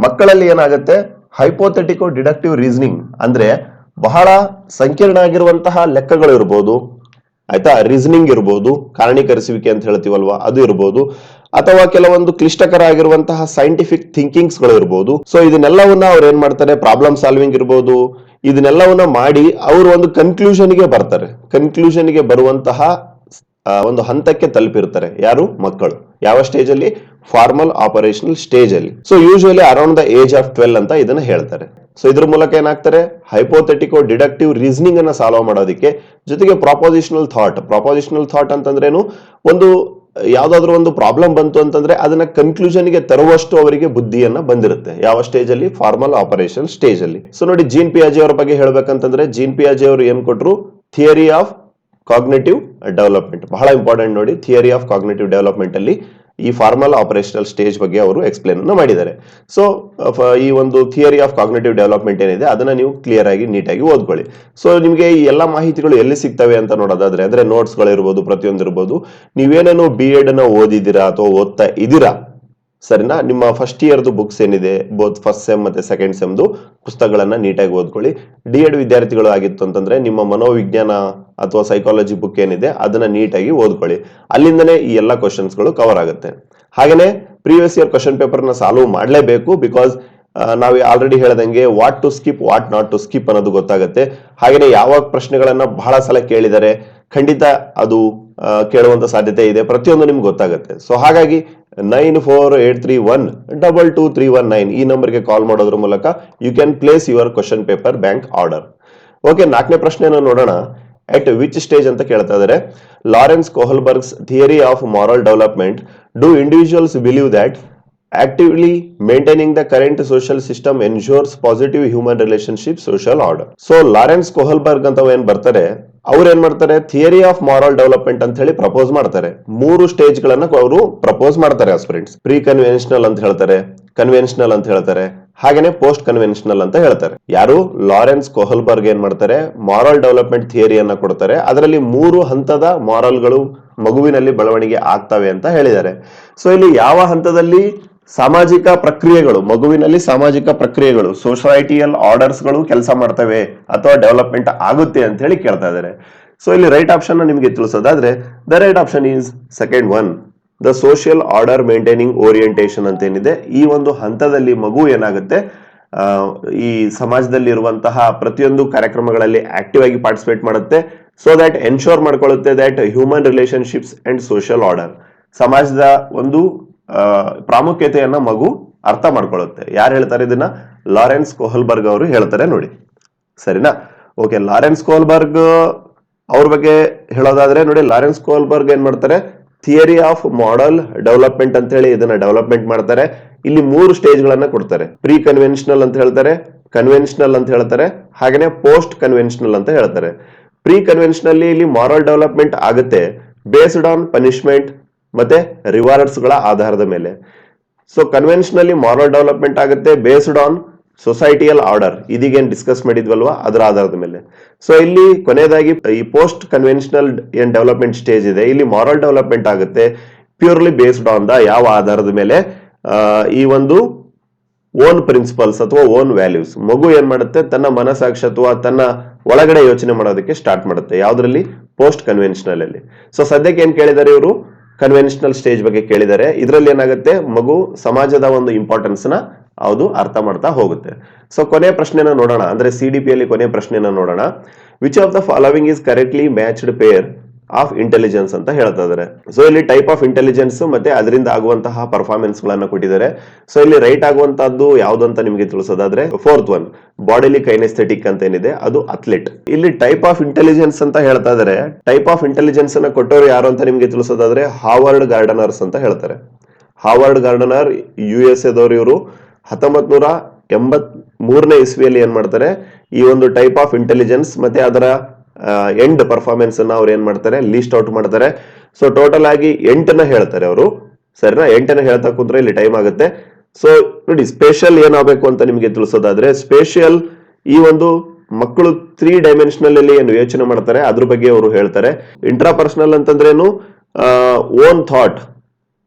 Speaker 1: ಮಕ್ಕಳಲ್ಲಿ ಏನಾಗುತ್ತೆ, ಹೈಪೋಥೆಟಿಕೋ ಡಿಡಕ್ಟಿವ್ ರೀಸನಿಂಗ್ ಅಂದ್ರೆ ಬಹಳ ಸಂಕೀರ್ಣ ಆಗಿರುವಂತಹ ಲೆಕ್ಕಗಳು ಇರ್ಬೋದು, ಆಯ್ತಾ, ರೀಸನಿಂಗ್ ಇರ್ಬೋದು, ಕಾರಣೀಕರಿಸುವಿಕೆ ಅಂತ ಹೇಳ್ತೀವಲ್ವಾ ಅದು ಇರ್ಬೋದು, ಅಥವಾ ಕೆಲವೊಂದು ಕ್ಲಿಷ್ಟಕರ ಆಗಿರುವಂತಹ ಸೈಂಟಿಫಿಕ್ ಥಿಂಕಿಂಗ್ಸ್ ಗಳು ಇರ್ಬೋದು. ಸೊ ಇದನ್ನೆಲ್ಲವನ್ನ ಅವ್ರು ಏನ್ ಮಾಡ್ತಾರೆ, ಪ್ರಾಬ್ಲಮ್ ಸಾಲ್ವಿಂಗ್ ಇರ್ಬೋದು, ಇದನ್ನೆಲ್ಲವನ್ನ ಮಾಡಿ ಅವರು ಒಂದು ಕನ್ಕ್ಲೂಷನ್ಗೆ ಬರ್ತಾರೆ. ಕನ್ಕ್ಲೂಷನ್ಗೆ ಬರುವಂತಹ ಒಂದು ಹಂತಕ್ಕೆ ತಲುಪಿರ್ತಾರೆ ಯಾರು, ಮಕ್ಕಳು. ಯಾವ ಸ್ಟೇಜ್ ಅಲ್ಲಿ, ಫಾರ್ಮಲ್ ಆಪರೇಷನಲ್ ಸ್ಟೇಜ್ ಅಲ್ಲಿ. So usually around the age of 12 ಅಂತ ಇದನ್ನ ಹೇಳ್ತಾರೆ. ಸೊ ಇದ್ರ ಮೂಲಕ ಏನಾಗ್ತಾರೆ, ಹೈಪೋಥೆಟಿಕೋ ಡಿಡಕ್ಟಿವ್ ರೀಸನಿಂಗ್ ಅನ್ನ ಸಾಲ್ವ್ ಮಾಡೋದಕ್ಕೆ, ಜೊತೆಗೆ ಪ್ರಾಪೋಸಿಷನಲ್ ಥಾಟ್ ಅಂತಂದ್ರೇನು, ಒಂದು ಯಾವ್ದಾದ್ರು ಒಂದು ಪ್ರಾಬ್ಲಮ್ ಬಂತು ಅಂತಂದ್ರೆ ಅದನ್ನ ಕನ್ಕ್ಲೂಷನ್ಗೆ ತರುವಷ್ಟು ಅವರಿಗೆ ಬುದ್ಧಿಯನ್ನ ಬಂದಿರುತ್ತೆ. ಯಾವ ಸ್ಟೇಜ್ ಅಲ್ಲಿ, ಫಾರ್ಮಲ್ ಆಪರೇಷನ್ ಸ್ಟೇಜ್ ಅಲ್ಲಿ. ಸೊ ನೋಡಿ, ಜೀನ್ ಪಿಯಾಜೆ ಅವರ ಬಗ್ಗೆ ಹೇಳ್ಬೇಕಂತಂದ್ರೆ ಜೀನ್ ಪಿಯಾಜೆ ಅವರು ಏನ್ ಕೊಟ್ರು, ಥಿಯರಿ ಆಫ್ ಕಾಗ್ನಿಟಿವ್ ಡೆವಲಪ್ಮೆಂಟ್, ಬಹಳ ಇಂಪಾರ್ಟೆಂಟ್ ನೋಡಿ. ಥಿಯರಿ ಆಫ್ ಕಾಗ್ನಿಟಿವ್ ಡೆವಲಪ್ಮೆಂಟ್ ಅಲ್ಲಿ ಈ ಫಾರ್ಮಲ್ ಆಪರೇಷನಲ್ ಸ್ಟೇಜ್ ಬಗ್ಗೆ ಅವರು ಎಕ್ಸ್ಪ್ಲೇನ್ ಅನ್ನು ಮಾಡಿದ್ದಾರೆ. ಸೊ ಈ ಒಂದು ಥಿಯರಿ ಆಫ್ ಕಾಗ್ನಿಟಿವ್ ಡೆವಲಪ್ಮೆಂಟ್ ಏನಿದೆ ಅದನ್ನ ನೀವು ಕ್ಲಿಯರ್ ಆಗಿ ನೀಟಾಗಿ ಓದ್ಕೊಳ್ಳಿ. ಸೊ ನಿಮಗೆ ಈ ಎಲ್ಲಾ ಮಾಹಿತಿಗಳು ಎಲ್ಲಿ ಸಿಗ್ತವೆ ಅಂತ ನೋಡೋದಾದ್ರೆ, ಅಂದ್ರೆ ನೋಟ್ಸ್ ಗಳು ಇರ್ಬೋದು, ಪ್ರತಿಯೊಂದು ಇರ್ಬೋದು, ನೀವೇನೇನು BEd ಅನ್ನ ಓದಿದ್ದೀರಾ ಅಥವಾ ಓದ್ತಾ ಇದ್ದೀರಾ, ಸರಿನಾ? ನಿಮ್ಮ ಫಸ್ಟ್ ಇಯರ್ದು ಬುಕ್ಸ್ ಏನಿದೆ, ಬೋತ್ ಫಸ್ಟ್ ಸೆಮ್ ಮತ್ತೆ ಸೆಕೆಂಡ್ ಸೆಮ್ದು ಪುಸ್ತಕಗಳನ್ನ ನೀಟಾಗಿ ಓದ್ಕೊಳ್ಳಿ. ಡಿ.ಎಡ್ ವಿದ್ಯಾರ್ಥಿಗಳು ಆಗಿತ್ತು ಅಂತಂದ್ರೆ ನಿಮ್ಮ ಮನೋವಿಜ್ಞಾನ ಅಥವಾ ಸೈಕಾಲಜಿ ಬುಕ್ ಏನಿದೆ ಅದನ್ನ ನೀಟಾಗಿ ಓದ್ಕೊಳ್ಳಿ. ಅಲ್ಲಿಂದನೇ ಈ ಎಲ್ಲ ಕ್ವಶನ್ಸ್ಗಳು ಕವರ್ ಆಗುತ್ತೆ. ಹಾಗೇನೆ ಪ್ರೀವಿಯಸ್ ಇಯರ್ ಕ್ವಶನ್ ಪೇಪರ್ ನ ಸಾಲ್ವ್ ಮಾಡಲೇಬೇಕು. ಬಿಕಾಸ್ ನಾವು ಆಲ್ರೆಡಿ ಹೇಳ್ದಂಗೆ what to skip, what not to skip ಅನ್ನೋದು ಗೊತ್ತಾಗುತ್ತೆ. ಹಾಗೇನೆ ಯಾವ ಪ್ರಶ್ನೆಗಳನ್ನ ಬಹಳ ಸಲ ಕೇಳಿದರೆ ಖಂಡಿತ ಅದು ಕೇಳುವಂತ ಸಾಧ್ಯತೆ ಇದೆ, ಪ್ರತಿಯೊಂದು ನಿಮ್ಗೆ ಗೊತ್ತಾಗುತ್ತೆ. ಸೊ ಹಾಗಾಗಿ 9483122319 ಈ ನಂಬರ್ಗೆ ಕಾಲ್ ಮಾಡೋದ್ರ ಮೂಲಕ you can place your question paper bank order. Okay, 4ನೇ ಪ್ರಶ್ನೆಯನ್ನು ನೋಡೋಣ. ಎಟ್ ವಿಚ್ ಸ್ಟೇಜ್ ಅಂತ ಕೇಳ್ತಾ ಇದ್ದಾರೆ. Lawrence Kohlberg's theory of moral development do individuals believe that actively maintaining the current social system ensures positive human relationship social order. So Lawrence Kohlberg ಅಂತ ಏನ್ ಬರ್ತಾರೆ, ಅವ್ರು ಏನ್ ಮಾಡ್ತಾರೆ, ಥಿಯರಿ ಆಫ್ ಮಾರಲ್ ಡೆವಲಪ್ಮೆಂಟ್ ಅಂತ ಹೇಳಿ ಪ್ರಪೋಸ್ ಮಾಡ್ತಾರೆ. 3 ಸ್ಟೇಜ್ ಗಳನ್ನ ಅವರು ಪ್ರಪೋಸ್ ಮಾಡ್ತಾರೆ ಆಸ್ಪಿರೆಂಟ್ಸ್. ಪ್ರೀ ಕನ್ವೆನ್ಷನಲ್ ಅಂತ ಹೇಳ್ತಾರೆ, ಕನ್ವೆನ್ಷನಲ್ ಅಂತ ಹೇಳ್ತಾರೆ, ಹಾಗೇನೆ ಪೋಸ್ಟ್ ಕನ್ವೆನ್ಷನಲ್ ಅಂತ ಹೇಳ್ತಾರೆ. ಯಾರು? ಲಾರೆನ್ಸ್ ಕೊಹಲ್ಬರ್ಗ್ ಏನ್ ಮಾಡ್ತಾರೆ, ಮಾರಲ್ ಡೆವಲಪ್ಮೆಂಟ್ ಥಿಯರಿಯನ್ನ ಕೊಡ್ತಾರೆ. ಅದರಲ್ಲಿ 3 ಹಂತದ ಮಾರಲ್ಗಳು ಮಗುವಿನಲ್ಲಿ ಬೆಳವಣಿಗೆ ಆಗ್ತವೆ ಅಂತ ಹೇಳಿದ್ದಾರೆ. ಸೊ ಇಲ್ಲಿ ಯಾವ ಹಂತದಲ್ಲಿ ಸಾಮಾಜಿಕ ಪ್ರಕ್ರಿಯೆಗಳು, ಮಗುವಿನಲ್ಲಿ ಸಾಮಾಜಿಕ ಪ್ರಕ್ರಿಯೆಗಳು, ಸೊಸೈಟಿಯಲ್ ಆರ್ಡರ್ಸ್ ಗಳು ಕೆಲಸ ಮಾಡ್ತವೆ ಅಥವಾ ಡೆವಲಪ್ಮೆಂಟ್ ಆಗುತ್ತೆ ಅಂತ ಹೇಳಿ ಕೇಳ್ತಾ ಇದ್ದಾರೆ. ಸೊ ಇಲ್ಲಿ ರೈಟ್ ಆಪ್ಷನ್ ನಿಮಗೆ ತಿಳಿಸೋದಾದ್ರೆ the right option is second one, the social order maintaining orientation ಅಂತ ಏನಿದೆ, ಈ ಒಂದು ಹಂತದಲ್ಲಿ ಮಗು ಏನಾಗುತ್ತೆ, ಈ ಸಮಾಜದಲ್ಲಿ ಇರುವಂತಹ ಪ್ರತಿಯೊಂದು ಕಾರ್ಯಕ್ರಮಗಳಲ್ಲಿ ಆಕ್ಟಿವ್ ಆಗಿ ಪಾರ್ಟಿಸಿಪೇಟ್ ಮಾಡುತ್ತೆ. ಸೊ ದಟ್ ಎನ್ಶೋರ್ ಮಾಡ್ಕೊಳ್ಳುತ್ತೆ that human relationships and social order, ಸಮಾಜದ ಒಂದು ಪ್ರಾಮುಖ್ಯತೆಯನ್ನ ಮಗು ಅರ್ಥ ಮಾಡ್ಕೊಳ್ಳುತ್ತೆ. ಯಾರು ಹೇಳ್ತಾರೆ ಇದನ್ನ? ಲಾರೆನ್ಸ್ ಕೊಹಲ್ಬರ್ಗ್ ಅವರು ಹೇಳ್ತಾರೆ ನೋಡಿ. ಸರಿನಾ? ಓಕೆ, ಲಾರೆನ್ಸ್ ಕೊಹಲ್ಬರ್ಗ್ ಅವ್ರ ಬಗ್ಗೆ ಹೇಳೋದಾದ್ರೆ ನೋಡಿ, ಲಾರೆನ್ಸ್ ಕೊಹಲ್ಬರ್ಗ್ ಏನ್ ಮಾಡ್ತಾರೆ, ಥಿಯರಿ ಆಫ್ ಮಾರಲ್ ಡೆವಲಪ್ಮೆಂಟ್ ಅಂತ ಹೇಳಿ ಇದನ್ನ ಡೆವಲಪ್ಮೆಂಟ್ ಮಾಡ್ತಾರೆ. ಇಲ್ಲಿ 3 ಸ್ಟೇಜ್ ಗಳನ್ನ ಕೊಡ್ತಾರೆ. ಪ್ರೀ ಕನ್ವೆನ್ಷನಲ್ ಅಂತ ಹೇಳ್ತಾರೆ, ಕನ್ವೆನ್ಷನಲ್ ಅಂತ ಹೇಳ್ತಾರೆ, ಹಾಗೇನೆ ಪೋಸ್ಟ್ ಕನ್ವೆನ್ಷನಲ್ ಅಂತ ಹೇಳ್ತಾರೆ. ಪ್ರೀ ಕನ್ವೆನ್ಷನಲ್ಲಿ ಇಲ್ಲಿ ಮಾರಲ್ ಡೆವಲಪ್ಮೆಂಟ್ ಆಗುತ್ತೆ ಬೇಸ್ಡ್ ಆನ್ ಪನಿಷ್ಮೆಂಟ್ ಮತ್ತೆ ರಿವಾರ್ಡ್ಸ್ ಗಳ ಆಧಾರದ ಮೇಲೆ. ಸೊ ಕನ್ವೆನ್ಷನಲ್ಲಿ ಮಾರಲ್ ಡೆವಲಪ್ಮೆಂಟ್ ಆಗುತ್ತೆ ಬೇಸ್ಡ್ ಆನ್ ಸೊಸೈಟಿಯಲ್ ಆರ್ಡರ್, ಇದೀಗೇನ್ ಡಿಸ್ಕಸ್ ಮಾಡಿದ್ವಲ್ವಾ ಅದರ ಆಧಾರದ ಮೇಲೆ. ಸೊ ಇಲ್ಲಿ ಕೊನೆಯದಾಗಿ ಈ ಪೋಸ್ಟ್ ಕನ್ವೆನ್ಷನಲ್ ಏನ್ ಡೆವಲಪ್ಮೆಂಟ್ ಸ್ಟೇಜ್ ಇದೆ, ಇಲ್ಲಿ ಮಾರಲ್ ಡೆವಲಪ್ಮೆಂಟ್ ಆಗುತ್ತೆ ಪ್ಯೂರ್ಲಿ ಬೇಸ್ಡ್ ಆನ್ ದ ಯಾವ ಆಧಾರದ ಮೇಲೆ, ಈ ಒಂದು ಓನ್ ಪ್ರಿನ್ಸಿಪಲ್ಸ್ ಅಥವಾ ಓನ್ ವ್ಯಾಲ್ಯೂಸ್. ಮಗು ಏನ್ ಮಾಡುತ್ತೆ, ತನ್ನ ಮನಸಾಕ್ಷಿ ಅಥವಾ ತನ್ನ ಒಳಗಡೆ ಯೋಚನೆ ಮಾಡೋದಕ್ಕೆ ಸ್ಟಾರ್ಟ್ ಮಾಡುತ್ತೆ. ಯಾವ್ದ್ರಲ್ಲಿ? ಪೋಸ್ಟ್ ಕನ್ವೆನ್ಷನಲ್ ಅಲ್ಲಿ. ಸೊ ಸದ್ಯಕ್ಕೆ ಏನ್ ಕೇಳಿದ್ದಾರೆ ಇವರು? ಕನ್ವೆನ್ಷನಲ್ ಸ್ಟೇಜ್ ಬಗ್ಗೆ ಕೇಳಿದ್ದಾರೆ. ಇದರಲ್ಲಿ ಏನಾಗುತ್ತೆ, ಮಗು ಸಮಾಜದ ಒಂದು ಇಂಪಾರ್ಟೆನ್ಸ್ ನ ಅದು ಅರ್ಥ ಮಾಡ್ತಾ ಹೋಗುತ್ತೆ. ಸೊ ಕೊನೆ ಪ್ರಶ್ನೆನ ನೋಡೋಣ, ಅಂದ್ರೆ CDP ಅಲ್ಲಿ ಕೊನೆ ಪ್ರಶ್ನೆನ ನೋಡೋಣ. Which of the following is correctly matched pair of intelligence ಅಂತ ಹೇಳ್ತಾ ಇದ್ದಾರೆ. ಸೊ ಇಲ್ಲಿ ಟೈಪ್ ಆಫ್ ಇಂಟೆಲಿಜೆನ್ಸ್ ಮತ್ತೆ ಅದರಿಂದ ಆಗುವಂತಹ ಪರ್ಫಾರ್ಮೆನ್ಸ್ ಗಳನ್ನ ಕೊಟ್ಟಿದ್ದಾರೆ. ಸೊ ಇಲ್ಲಿ ರೈಟ್ ಆಗುವಂತಹದ್ದು ಯಾವ್ದು ಅಂತ ನಿಮಗೆ ತಿಳಿಸೋದಾದ್ರೆ ಫೋರ್ತ್ ಒನ್, ಬಾಡಿಲಿ ಕೈನೆಸ್ಥೆಟಿಕ್ ಅಂತ ಏನಿದೆ ಅದು ಅಥ್ಲೆಟ್. ಇಲ್ಲಿ ಟೈಪ್ ಆಫ್ ಇಂಟೆಲಿಜೆನ್ಸ್ ಅಂತ ಹೇಳ್ತಾ ಇದ್ದಾರೆ. ಟೈಪ್ ಆಫ್ ಇಂಟೆಲಿಜೆನ್ಸ್ ಅನ್ನ ಕೊಟ್ಟವರು ಯಾರು ಅಂತ ನಿಮಗೆ ತಿಳಿಸೋದಾದ್ರೆ ಹಾವರ್ಡ್ ಗಾರ್ಡನರ್ಸ್ ಅಂತ ಹೇಳ್ತಾರೆ. Howard gardener USA ದವರು. ಇವರು 1983ನೇ ಇಸ್ವಿಯಲ್ಲಿ ಏನ್ ಮಾಡ್ತಾರೆ, ಈ ಒಂದು ಟೈಪ್ ಆಫ್ ಇಂಟೆಲಿಜೆನ್ಸ್ ಮತ್ತೆ ಅದರ ಎಂಡ್ ಪರ್ಫಾರ್ಮೆನ್ಸ್ ಅನ್ನ ಅವ್ರು ಏನ್ ಮಾಡ್ತಾರೆ, ಲೀಸ್ಟ್ ಔಟ್ ಮಾಡ್ತಾರೆ. ಸೊ ಟೋಟಲ್ ಆಗಿ 8ನ ಹೇಳ್ತಾರೆ ಅವರು. ಸರಿನಾ? 8ನ ಹೇಳ್ತಾ ಕೂತ್ರೆ ಇಲ್ಲಿ ಟೈಮ್ ಆಗುತ್ತೆ. ಸೊ ನೋಡಿ, ಸ್ಪೇಷಿಯಲ್ ಏನಾಗಬೇಕು ಅಂತ ನಿಮಗೆ ತಿಳಿಸೋದಾದ್ರೆ, ಸ್ಪೇಷಿಯಲ್ ಈ ಒಂದು ಮಕ್ಕಳು 3 ಡೈಮೆನ್ಷನಲ್ ಅಲ್ಲಿ ಏನು ಯೋಚನೆ ಮಾಡ್ತಾರೆ ಅದ್ರ ಬಗ್ಗೆ ಅವರು ಹೇಳ್ತಾರೆ. ಇಂಟ್ರಾ ಪರ್ಸನಲ್ ಅಂತಂದ್ರೇನು, ಓನ್ ಥಾಟ್,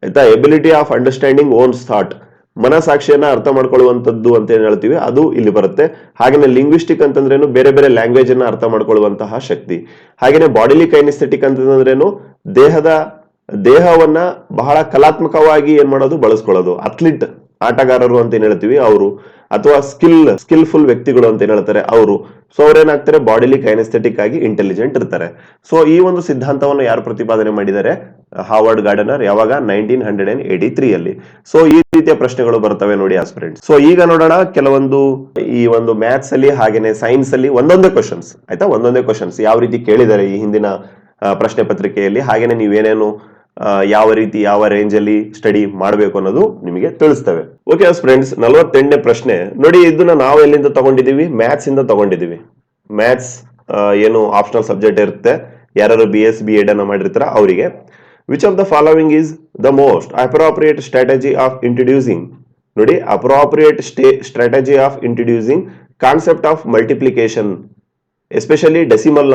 Speaker 1: ಆಯ್ತಾ, ability of understanding own thought, ಮನಸಾಕ್ಷಿಯನ್ನ ಅರ್ಥ ಮಾಡ್ಕೊಳ್ಳುವಂತದ್ದು ಅಂತ ಏನ್ ಹೇಳ್ತೀವಿ ಅದು ಇಲ್ಲಿ ಬರುತ್ತೆ. ಹಾಗೇನೆ ಲಿಂಗ್ವಿಸ್ಟಿಕ್ ಅಂತಂದ್ರೇನು, ಬೇರೆ ಬೇರೆ ಲ್ಯಾಂಗ್ವೇಜ್ ಅನ್ನ ಅರ್ಥ ಮಾಡ್ಕೊಳ್ಳುವಂತಹ ಶಕ್ತಿ. ಹಾಗೇನೆ ಬಾಡಿಲಿ ಕೈನೆಸ್ಥೆಟಿಕ್ ಅಂತಂದ್ರೇನು, ದೇಹವನ್ನ ಬಹಳ ಕಲಾತ್ಮಕವಾಗಿ ಏನ್ ಮಾಡೋದು, ಬಳಸ್ಕೊಳ್ಳೋದು. ಅಥ್ಲೀಟ್, ಆಟಗಾರರು ಅಂತ ಏನ್ ಹೇಳ್ತೀವಿ ಅವರು, ಅಥವಾ ಸ್ಕಿಲ್ಫುಲ್ ವ್ಯಕ್ತಿಗಳು ಅಂತ ಏನ್ ಹೇಳ್ತಾರೆ ಅವರು. ಸೊ ಅವ್ರೇನಾಗ್ತಾರೆ, ಬಾಡಿಲಿ ಕೈನೆಸ್ಥೆಟಿಕ್ ಆಗಿ ಇಂಟೆಲಿಜೆಂಟ್ ಇರ್ತಾರೆ. ಸೊ ಈ ಒಂದು ಸಿದ್ಧಾಂತವನ್ನು ಯಾರು ಪ್ರತಿಪಾದನೆ ಮಾಡಿದ್ದಾರೆ? Howard gardener. ಯಾವಾಗ? 1983 ಅಲ್ಲಿ. ಸೊ ಈ ರೀತಿಯ ಪ್ರಶ್ನೆಗಳು ಬರ್ತವೆ ನೋಡಿ ಆಸ್ಪಿರೆಂಟ್ಸ್. ಸೊ ಈಗ ನೋಡೋಣ ಕೆಲವೊಂದು ಈ ಒಂದು ಮ್ಯಾಥ್ಸ್ ಅಲ್ಲಿ ಹಾಗೇನೆ ಸೈನ್ಸ್ ಅಲ್ಲಿ ಒಂದೊಂದೇ ಕ್ವಶನ್ಸ್, ಆಯ್ತಾ, ಒಂದೊಂದೇ ಕ್ವಶನ್ಸ್ ಯಾವ ರೀತಿ ಕೇಳಿದ್ದಾರೆ ಈ ಹಿಂದಿನ ಪ್ರಶ್ನೆ ಪತ್ರಿಕೆಯಲ್ಲಿ, ಹಾಗೇನೆ ನೀವೇನೇನು ಯಾವ ರೀತಿ ಯಾವ ರೇಂಜ್ ಅಲ್ಲಿ ಸ್ಟಡಿ ಮಾಡಬೇಕು ಅನ್ನೋದು ನಿಮಗೆ ತಿಳಿಸ್ತೇವೆ. ಓಕೆ ಫ್ರೆಂಡ್ಸ್, 48ನೇ ಪ್ರಶ್ನೆ ನೋಡಿ. ಇದನ್ನ ನಾವು ಎಲ್ಲಿಂದ ತಗೊಂಡಿದೀವಿ? ಮ್ಯಾಥ್ಸ್ ಇಂದ ತಗೊಂಡಿದೀವಿ. ಮ್ಯಾಥ್ಸ್ ಏನು ಆಪ್ಷನಲ್ ಸಬ್ಜೆಕ್ಟ್ ಇರುತ್ತೆ, ಯಾರು BS B.Ed ಅನ್ನ ಮಾಡಿರ್ತಾರ ಅವರಿಗೆ. Which of the following is the most appropriate strategy of introducing, ನೋಡಿ, appropriate strategy of introducing concept of multiplication, especially decimal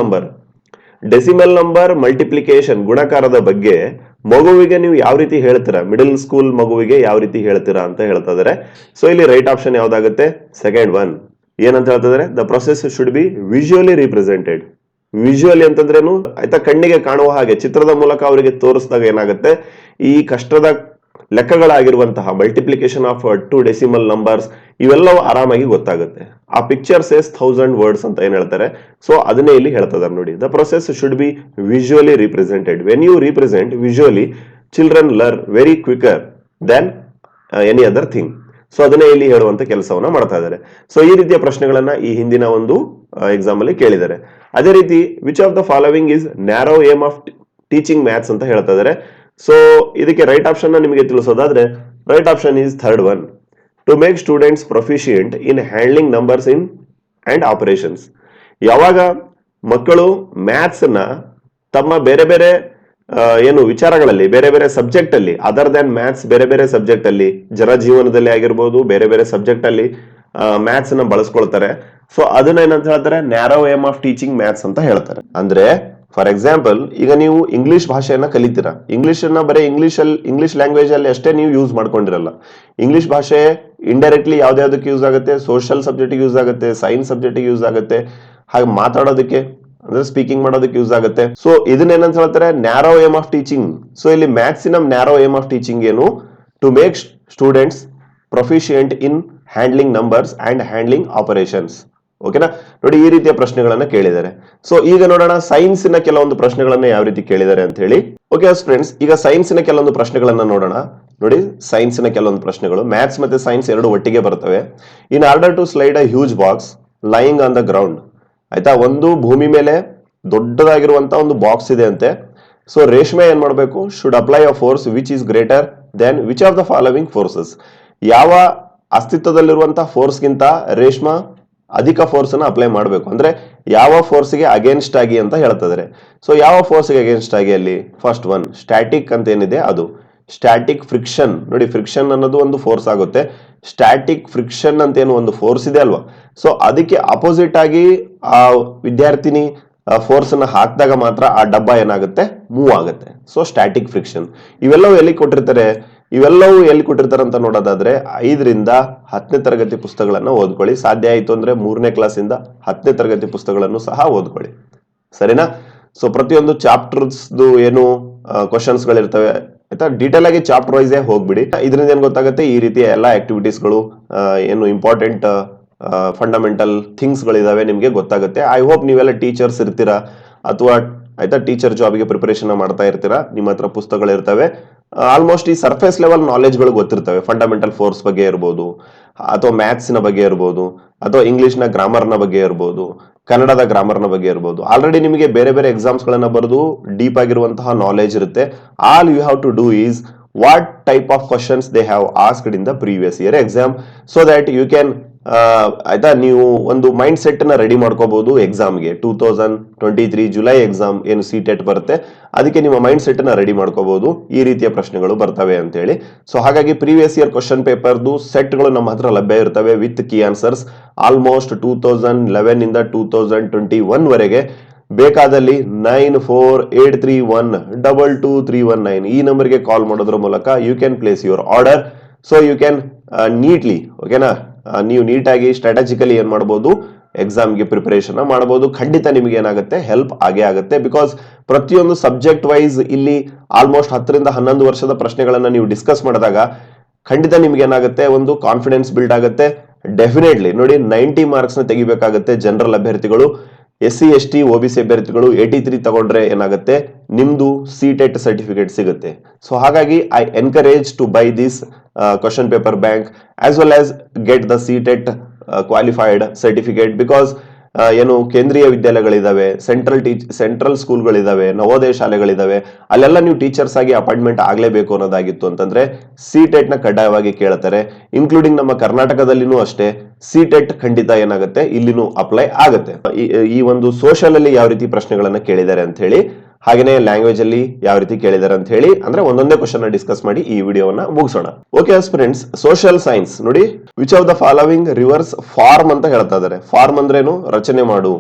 Speaker 1: number multiplication, ಗುಣಕಾರದ ಬಗ್ಗೆ ಮಗುವಿಗೆ ನೀವು ಯಾವ ರೀತಿ ಹೇಳ್ತೀರಾ, ಮಿಡಲ್ ಸ್ಕೂಲ್ ಮಗುವಿಗೆ ಯಾವ ರೀತಿ ಹೇಳ್ತೀರಾ ಅಂತ ಹೇಳ್ತಾ ಇದಾರೆ. ಸೊ ಇಲ್ಲಿ ರೈಟ್ ಆಪ್ಷನ್ ಯಾವ್ದಾಗುತ್ತೆ, ಸೆಕೆಂಡ್ ಒನ್. ಏನಂತ ಹೇಳ್ತಾ ಇದಾರೆ, the process should be visually represented. Visually ಅಂತಂದ್ರೇನು, ಆಯ್ತಾ, ಕಣ್ಣಿಗೆ ಕಾಣುವ ಹಾಗೆ ಚಿತ್ರದ ಮೂಲಕ ಅವರಿಗೆ ತೋರಿಸಿದಾಗ ಏನಾಗುತ್ತೆ, ಈ ಕಷ್ಟದ ಲೆಕ್ಕಗಳಾಗಿರುವಂತಹ ಮಲ್ಟಿಪ್ಲಿಕೇಶನ್ ಆಫ್ 2 ಡೆಸಿಮಲ್ ನಂಬರ್ಸ್ ಇವೆಲ್ಲವೂ ಆರಾಮಾಗಿ ಗೊತ್ತಾಗುತ್ತೆ. ಆ ಪಿಕ್ಚರ್ ಸೇಸ್ 1000 ವರ್ಡ್ಸ್ ಅಂತ ಏನ್ ಹೇಳ್ತಾರೆ, ಸೊ ಅದನ್ನೇ ಇಲ್ಲಿ ಹೇಳ್ತಾ ಇದಾರೆ ನೋಡಿ. The process should be visually represented. When you represent visually, children learn very quicker than any other thing. So ಅದನ್ನೇ ಇಲ್ಲಿ ಹೇಳುವಂತ ಕೆಲಸವನ್ನ ಮಾಡ್ತಾ ಇದ್ದಾರೆ. ಸೊ ಈ ರೀತಿಯ ಪ್ರಶ್ನೆಗಳನ್ನ ಈ ಹಿಂದಿನ ಒಂದು ಎಕ್ಸಾಮ್ ಅಲ್ಲಿ ಕೇಳಿದ್ದಾರೆ. ಅದೇ ರೀತಿ which of the following is narrow aim of teaching maths ಅಂತ ಹೇಳ್ತಾ ಇದ್ದಾರೆ. ಸೊ ಇದಕ್ಕೆ ರೈಟ್ ಆಪ್ಷನ್ ನಿಮಗೆ ತಿಳಿಸೋದಾದ್ರೆ, right option is third one, to make students proficient in handling numbers in and operations. ಯಾವಾಗ ಮಕ್ಕಳು ಮ್ಯಾಥ್ಸ್ ನ ತಮ್ಮ ಬೇರೆ ಬೇರೆ ಏನು ವಿಚಾರಗಳಲ್ಲಿ, ಬೇರೆ ಬೇರೆ ಸಬ್ಜೆಕ್ಟ್ ಅಲ್ಲಿ, ಅದರ್ ದನ್ ಮ್ಯಾಥ್ಸ್ ಬೇರೆ ಬೇರೆ ಸಬ್ಜೆಕ್ಟ್ ಅಲ್ಲಿ, ಜನಜೀವನದಲ್ಲಿ ಆಗಿರ್ಬೋದು, ಬೇರೆ ಬೇರೆ ಸಬ್ಜೆಕ್ಟ್ ಅಲ್ಲಿ ಮ್ಯಾಥ್ಸ್ ನ ಬಳಸ್ಕೊಳ್ತಾರೆ. ಸೊ ಅದನ್ನ ಏನಂತ ಹೇಳ್ತಾರೆ, narrow aim of teaching maths ಅಂತ ಹೇಳ್ತಾರೆ. ಅಂದ್ರೆ ಫಾರ್ ಎಕ್ಸಾಂಪಲ್, ಈಗ ನೀವು ಇಂಗ್ಲಿಷ್ ಭಾಷೆಯನ್ನ ಕಲಿತೀರಾ, ಇಂಗ್ಲಿಷ್ ಅನ್ನ ಬರೀ ಇಂಗ್ಲಿಷ್ ಲ್ಯಾಂಗ್ವೇಜ್ ಅಲ್ಲಿ ಅಷ್ಟೇ ನೀವು ಯೂಸ್ ಮಾಡ್ಕೊಂಡಿರಲ್ಲ. ಇಂಗ್ಲಿಷ್ ಭಾಷೆ ಇಂಡೈರೆಕ್ಟ್ಲಿ ಯಾವ್ದಾವ್ದಕ್ಕೆ ಯೂಸ್ ಆಗುತ್ತೆ, ಸೋಷಿಯಲ್ ಸಬ್ಜೆಕ್ಟ್ ಯೂಸ್ ಆಗುತ್ತೆ, ಸೈನ್ಸ್ ಸಬ್ಜೆಕ್ಟ್ ಯೂಸ್ ಆಗುತ್ತೆ, ಹಾಗೆ ಮಾತಾಡೋದಕ್ಕೆ ಅಂದ್ರೆ ಸ್ಪೀಕಿಂಗ್ ಮಾಡೋದಕ್ಕೆ ಯೂಸ್ ಆಗುತ್ತೆ. ಸೊ ಇದನ್ನೇನಂತ ಹೇಳ್ತಾರೆ, narrow aim of teaching. So ಇಲ್ಲಿ ಮ್ಯಾಥ್ಸಿನ ನ್ಯಾರೋ ಏಮ್ ಆಫ್ ಟೀಚಿಂಗ್ ಏನು, to make students proficient in handling numbers and handling operations. ಓಕೆನಾ, ನೋಡಿ ಈ ರೀತಿಯ ಪ್ರಶ್ನೆಗಳನ್ನ ಕೇಳಿದ್ದಾರೆ. ಸೊ ಈಗ ನೋಡೋಣ ಸೈನ್ಸಿನ ಕೆಲವೊಂದು ಪ್ರಶ್ನೆಗಳನ್ನ ಯಾವ ರೀತಿ ಕೇಳಿದ್ದಾರೆ ಅಂತ ಹೇಳಿ. ಓಕೆ ಫ್ರೆಂಡ್ಸ್, ಈಗ ಸೈನ್ಸಿನ ಕೆಲವೊಂದು ಪ್ರಶ್ನೆಗಳನ್ನ ನೋಡೋಣ. ನೋಡಿ ಸೈನ್ಸಿನ ಕೆಲವೊಂದು ಪ್ರಶ್ನೆಗಳು, ಮ್ಯಾಥ್ಸ್ ಮತ್ತೆ ಸೈನ್ಸ್ ಎರಡು ಒಟ್ಟಿಗೆ ಬರ್ತವೆ. In order to slide a huge box lying on the ground, ಆಯ್ತಾ, ಒಂದು ಭೂಮಿ ಮೇಲೆ ದೊಡ್ಡದಾಗಿರುವಂತ ಒಂದು ಬಾಕ್ಸ್ ಇದೆ ಅಂತೆ. ಸೊ ರೇಷ್ಮೆ ಏನ್ ಮಾಡಬೇಕು, should apply a force which is greater than which of the following forces. ಯಾವ ಅಸ್ತಿತ್ವದಲ್ಲಿರುವಂತಹ ಫೋರ್ಸ್ ಗಿಂತ ರೇಷ್ಮಾ ಅಧಿಕ ಫೋರ್ಸ್ ಅನ್ನ ಅಪ್ಲೈ ಮಾಡಬೇಕು, ಅಂದ್ರೆ ಯಾವ ಫೋರ್ಸ್ಗೆ ಅಗೇನ್ಸ್ಟ್ ಆಗಿ ಅಂತ ಹೇಳ್ತಿದ್ದಾರೆ. ಸೊ ಯಾವ ಫೋರ್ಸ್ಗೆ ಅಗೇನ್ಸ್ಟ್ ಆಗಿ, ಅಲ್ಲಿ ಫಸ್ಟ್ ಒನ್ ಸ್ಟ್ಯಾಟಿಕ್ ಅಂತ ಏನಿದೆ ಅದು, ಸ್ಟ್ಯಾಟಿಕ್ ಫ್ರಿಕ್ಷನ್. ನೋಡಿ ಫ್ರಿಕ್ಷನ್ ಅನ್ನೋದು ಒಂದು ಫೋರ್ಸ್ ಆಗುತ್ತೆ, ಸ್ಟ್ಯಾಟಿಕ್ ಫ್ರಿಕ್ಷನ್ ಅಂತ ಏನು ಒಂದು ಫೋರ್ಸ್ ಇದೆ ಅಲ್ವಾ, ಸೊ ಅದಕ್ಕೆ ಅಪೋಸಿಟ್ ಆಗಿ ಆ ವಿದ್ಯಾರ್ಥಿನಿ ಫೋರ್ಸ್ ಅನ್ನ ಹಾಕಿದಾಗ ಮಾತ್ರ ಆ ಡಬ್ಬ ಏನಾಗುತ್ತೆ, ಮೂವ್ ಆಗುತ್ತೆ. So static friction. ಇವೆಲ್ಲವೂ ಎಲ್ಲಿ ಕೊಟ್ಟಿರ್ತಾರೆ ಅಂತ ನೋಡೋದಾದ್ರೆ 5ರಿಂದ 10ನೇ ತರಗತಿ ಪುಸ್ತಕಗಳನ್ನ ಓದ್ಕೊಳ್ಳಿ. ಸಾಧ್ಯ ಆಯ್ತು ಅಂದ್ರೆ 3ನೇ ಕ್ಲಾಸಿಂದ 10ನೇ ತರಗತಿ ಪುಸ್ತಕಗಳನ್ನು ಸಹ ಓದ್ಕೊಳ್ಳಿ, ಸರಿನಾ. ಸೊ ಪ್ರತಿಯೊಂದು ಚಾಪ್ಟರ್ಸ್ ಏನು ಕ್ವಶನ್ಸ್ ಗಳಿರ್ತವೆ, ಆಯ್ತಾ, ಡೀಟೇಲ್ ಆಗಿ ಚಾಪ್ಟರ್ ವೈಸ್ ಹೋಗ್ಬಿಡಿ. ಇದರಿಂದ ಏನ್ ಗೊತ್ತಾಗುತ್ತೆ, ಈ ರೀತಿಯ ಎಲ್ಲಾ ಆಕ್ಟಿವಿಟೀಸ್ಗಳು ಏನು ಇಂಪಾರ್ಟೆಂಟ್ ಫಂಡಮೆಂಟಲ್ ಥಿಂಗ್ಸ್ ಗಳಿದಾವೆ ನಿಮ್ಗೆ ಗೊತ್ತಾಗುತ್ತೆ. ಐ ಹೋಪ್ ನೀವೆಲ್ಲ ಟೀಚರ್ಸ್ ಇರ್ತೀರಾ, ಅಥವಾ ಆಯ್ತಾ ಟೀಚರ್ ಜಾಬ್ಗೆ ಪ್ರಿಪರೇಷನ್ ಮಾಡ್ತಾ ಇರ್ತೀರಾ, ನಿಮ್ಮ ಹತ್ರ ಪುಸ್ತಕಗಳಿರ್ತವೆ. ಆಲ್ಮೋಸ್ಟ್ ಈ ಸರ್ಫೇಸ್ ಲೆವೆಲ್ ನಾಲೆಜ್ಗಳು ಗೊತ್ತಿರ್ತವೆ, ಫಂಡಮೆಂಟಲ್ ಫೋರ್ಸ್ ಬಗ್ಗೆ ಇರ್ಬೋದು, ಅಥವಾ ಮ್ಯಾಥ್ಸ್ನ ಬಗ್ಗೆ ಇರ್ಬೋದು, ಅಥವಾ ಇಂಗ್ಲಿಷ್ನ ಗ್ರಾಮರ್ನ ಬಗ್ಗೆ ಇರ್ಬೋದು, ಕನ್ನಡದ ಗ್ರಾಮರ್ನ ಬಗ್ಗೆ ಇರ್ಬೋದು. ಆಲ್ರೆಡಿ ನಿಮಗೆ ಬೇರೆ ಬೇರೆ ಎಕ್ಸಾಮ್ಸ್ ಗಳನ್ನ ಬರೆದು ಡೀಪ್ ಆಗಿರುವಂತಹ ನಾಲೆಜ್ ಇರುತ್ತೆ. All you have to do is what type of questions they have asked in the previous year exam, so that you can ಆಯ್ತಾ, ನೀವು ಒಂದು ಮೈಂಡ್ ಸೆಟ್ ನ ರೆಡಿ ಮಾಡ್ಕೋಬಹುದು ಎಕ್ಸಾಮ್ಗೆ. 2023 ಜುಲೈ ಎಕ್ಸಾಮ್ ಏನು CTET ಬರುತ್ತೆ, ಅದಕ್ಕೆ ನಿಮ್ಮ ಮೈಂಡ್ ಸೆಟ್ ನ ರೆಡಿ ಮಾಡ್ಕೋಬಹುದು, ಈ ರೀತಿಯ ಪ್ರಶ್ನೆಗಳು ಬರ್ತವೆ ಅಂತ ಹೇಳಿ. ಸೊ ಹಾಗಾಗಿ ಪ್ರೀವಿಯಸ್ ಇಯರ್ ಕ್ವಶನ್ ಪೇಪರ್ದು ಸೆಟ್ಗಳು ನಮ್ಮ ಹತ್ರ ಲಭ್ಯ ಇರ್ತವೆ ವಿತ್ ಕೀ ಆನ್ಸರ್ಸ್. ಆಲ್ಮೋಸ್ಟ್ 2011 ಇಂದ 2021 ವರೆಗೆ. ಬೇಕಾದಲ್ಲಿ 9483122319 ಈ ನಂಬರ್ಗೆ ಕಾಲ್ ಮಾಡೋದ್ರ ಮೂಲಕ you can place your order. So you can neatly, ಓಕೆನಾ, ನೀವು ನೀಟಾಗಿ ಸ್ಟ್ರಾಟಜಿಕಲಿ ಏನ್ ಮಾಡಬಹುದು, ಎಕ್ಸಾಮ್ಗೆ ಪ್ರಿಪರೇಷನ್ ಮಾಡಬಹುದು. ಖಂಡಿತ ನಿಮಗೆ ಏನಾಗುತ್ತೆ, ಹೆಲ್ಪ್ ಆಗೇ ಆಗುತ್ತೆ. ಬಿಕಾಸ್ ಪ್ರತಿಯೊಂದು ಸಬ್ಜೆಕ್ಟ್ ವೈಸ್ ಇಲ್ಲಿ ಆಲ್ಮೋಸ್ಟ್ 10ರಿಂದ 11 ವರ್ಷದ ಪ್ರಶ್ನೆಗಳನ್ನ ನೀವು ಡಿಸ್ಕಸ್ ಮಾಡಿದಾಗ ಖಂಡಿತ ನಿಮ್ಗೆ ಏನಾಗುತ್ತೆ, ಒಂದು ಕಾನ್ಫಿಡೆನ್ಸ್ ಬಿಲ್ಡ್ ಆಗುತ್ತೆ. ಡೆಫಿನೆಟ್ಲಿ ನೋಡಿ 90 ಮಾರ್ಕ್ಸ್ ನ ತೆಗಿಬೇಕಾಗುತ್ತೆ ಜನರಲ್ ಅಭ್ಯರ್ಥಿಗಳು. SC ST OBC ಅಭ್ಯರ್ಥಿಗಳು 83 ತಗೊಂಡ್ರೆ ಏನಾಗುತ್ತೆ, ನಿಮ್ದು CTET ಸರ್ಟಿಫಿಕೇಟ್ ಸಿಗುತ್ತೆ. ಸೊ ಹಾಗಾಗಿ I encourage to buy this question paper bank as well as get the CTET qualified certificate. Because ಏನು ಕೇಂದ್ರೀಯ ವಿದ್ಯಾಲಯಗಳಿದಾವೆ, ಸೆಂಟ್ರಲ್ ಸ್ಕೂಲ್ಗಳಿದಾವೆ, ನವೋದಯ ಶಾಲೆಗಳಿದಾವೆ, ಅಲ್ಲೆಲ್ಲ ನೀವು ಟೀಚರ್ಸ್ ಆಗಿ ಅಪಾಯಿಂಟ್ಮೆಂಟ್ ಆಗ್ಲೇಬೇಕು ಅನ್ನೋದಾಗಿತ್ತು ಅಂತಂದ್ರೆ CTET ನ ಕಡ್ಡಾಯವಾಗಿ ಕೇಳ್ತಾರೆ. ಇನ್ಕ್ಲೂಡಿಂಗ್ ನಮ್ಮ ಕರ್ನಾಟಕದಲ್ಲಿನೂ ಅಷ್ಟೇ CTET ಖಂಡಿತ ಏನಾಗುತ್ತೆ, ಇಲ್ಲಿನೂ ಅಪ್ಲೈ ಆಗುತ್ತೆ. ಈ ಒಂದು ಸೋಷಿಯಲ್ ಅಲ್ಲಿ ಯಾವ ರೀತಿ ಪ್ರಶ್ನೆಗಳನ್ನ ಕೇಳಿದ್ದಾರೆ ಅಂತ ಹೇಳಿ, ಹಾಗೇನೆ ಲ್ಯಾಂಗ್ವೇಜ್ ಅಲ್ಲಿ ಯಾವ ರೀತಿ ಕೇಳಿದ್ದಾರೆ ಅಂತ ಹೇಳಿ, ಅಂದ್ರೆ ಒಂದೊಂದೇ ಕ್ವಶನ್ ಡಿಸ್ಕಸ್ ಮಾಡಿ ಈ ವಿಡಿಯೋವನ್ನ ಮುಗಿಸೋಣ. ಓಕೆ ಫ್ರೆಂಡ್ಸ್, ಸೋಷಿಯಲ್ ಸೈನ್ಸ್ ನೋಡಿ, which of the following rivers form ಅಂತ ಹೇಳ್ತಾ ಇದ್ದಾರೆ. ಫಾರ್ಮ್ ಅಂದ್ರೇನು, ರಚನೆ ಮಾಡು.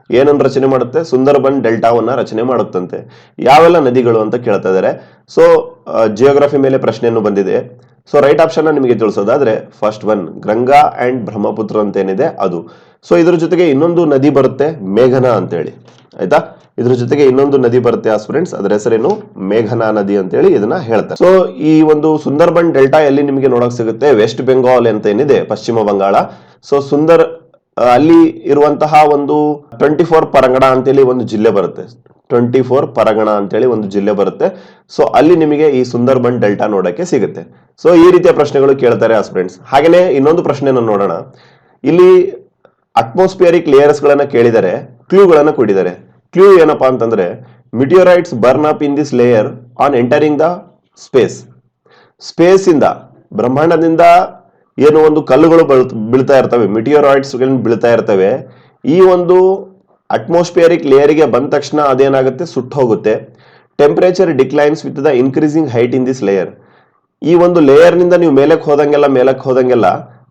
Speaker 1: ಏನನ್ನ ರಚನೆ ಮಾಡುತ್ತೆ? ಸುಂದರ್ಬನ್ ಡೆಲ್ಟಾವನ್ನ ರಚನೆ ಮಾಡುತ್ತಂತೆ. ಯಾವೆಲ್ಲ ನದಿಗಳು ಅಂತ ಕೇಳ್ತಾ ಇದಾರೆ. ಸೊ ಜಿಯೋಗ್ರಫಿ ಮೇಲೆ ಪ್ರಶ್ನೆಯನ್ನು ಬಂದಿದೆ. ಸೊ ರೈಟ್ ಆಪ್ಷನ್ ನಿಮಗೆ ತಿಳಿಸೋದಾದ್ರೆ first one Ganga and Brahmaputra ಅಂತ ಏನಿದೆ ಅದು. ಸೊ ಇದ್ರ ಜೊತೆಗೆ ಇನ್ನೊಂದು ನದಿ ಬರುತ್ತೆ ಮೇಘನಾ ಅಂತೇಳಿ, ಆಯ್ತಾ. ಇದ್ರ ಜೊತೆಗೆ ಇನ್ನೊಂದು ನದಿ ಬರುತ್ತೆ ಆಸ್ಪಿರೆಂಟ್ಸ್, ಅದರ ಹೆಸರೇನು? ಮೇಘನಾ ನದಿ ಅಂತೇಳಿ ಇದನ್ನ ಹೇಳ್ತಾರೆ. ಸೊ ಈ ಒಂದು ಸುಂದರ್ಬನ್ ಡೆಲ್ಟಾ ಎಲ್ಲಿ ನಿಮಗೆ ನೋಡಕ್ ಸಿಗುತ್ತೆ? ವೆಸ್ಟ್ ಬೆಂಗಾಲ್ ಅಂತ ಏನಿದೆ ಪಶ್ಚಿಮ ಬಂಗಾಳ. ಸೊ ಅಲ್ಲಿ ಇರುವಂತಹ ಒಂದು 24 ಪರಗಣ ಅಂತೇಳಿ ಒಂದು ಜಿಲ್ಲೆ ಬರುತ್ತೆ. 24 ಪರಗಣ ಅಂತೇಳಿ ಒಂದು ಜಿಲ್ಲೆ ಬರುತ್ತೆ. ಸೊ ಅಲ್ಲಿ ನಿಮಗೆ ಈ ಸುಂದರ್ಬನ್ ಡೆಲ್ಟಾ ನೋಡಕ್ಕೆ ಸಿಗುತ್ತೆ. ಸೊ ಈ ರೀತಿಯ ಪ್ರಶ್ನೆಗಳು ಕೇಳ್ತಾರೆ ಆಸ್ಪಿರೆಂಟ್ಸ್. ಹಾಗೇನೆ ಇನ್ನೊಂದು ಪ್ರಶ್ನೆಯನ್ನು ನೋಡೋಣ. ಇಲ್ಲಿ ಅಟ್ಮಾಸ್ಫಿಯರಿಕ್ ಲೇಯರ್ಸ್ ಗಳನ್ನ ಕೇಳಿದರೆ, ಕ್ಲೂಗಳನ್ನ ಕೊಟ್ಟಿದ್ದಾರೆ. ಕ್ಲೂ ಏನಪ್ಪಾ ಅಂತಂದ್ರೆ meteorites burn up in this layer on entering the space ಇಂದ, ಬ್ರಹ್ಮಾಂಡದಿಂದ ಏನು ಒಂದು ಕಲ್ಲುಗಳು ಬೀಳ್ತಾ ಇರ್ತವೆ, ಮಿಟಿಯೋರಾಯ್ಡ್ಸ್ ಬೀಳ್ತಾ ಇರ್ತವೆ. ಈ ಒಂದು ಅಟ್ಮಾಸ್ಫಿಯರಿಕ್ ಲೇಯರ್ಗೆ ಬಂದ ತಕ್ಷಣ ಅದೇನಾಗುತ್ತೆ? ಸುಟ್ಟು ಹೋಗುತ್ತೆ. Temperature declines with the increasing height in this layer. ಈ ಒಂದು ಲೇಯರ್ ನಿಂದ ನೀವು ಮೇಲಕ್ಕೆ ಹೋದಂಗೆಲ್ಲ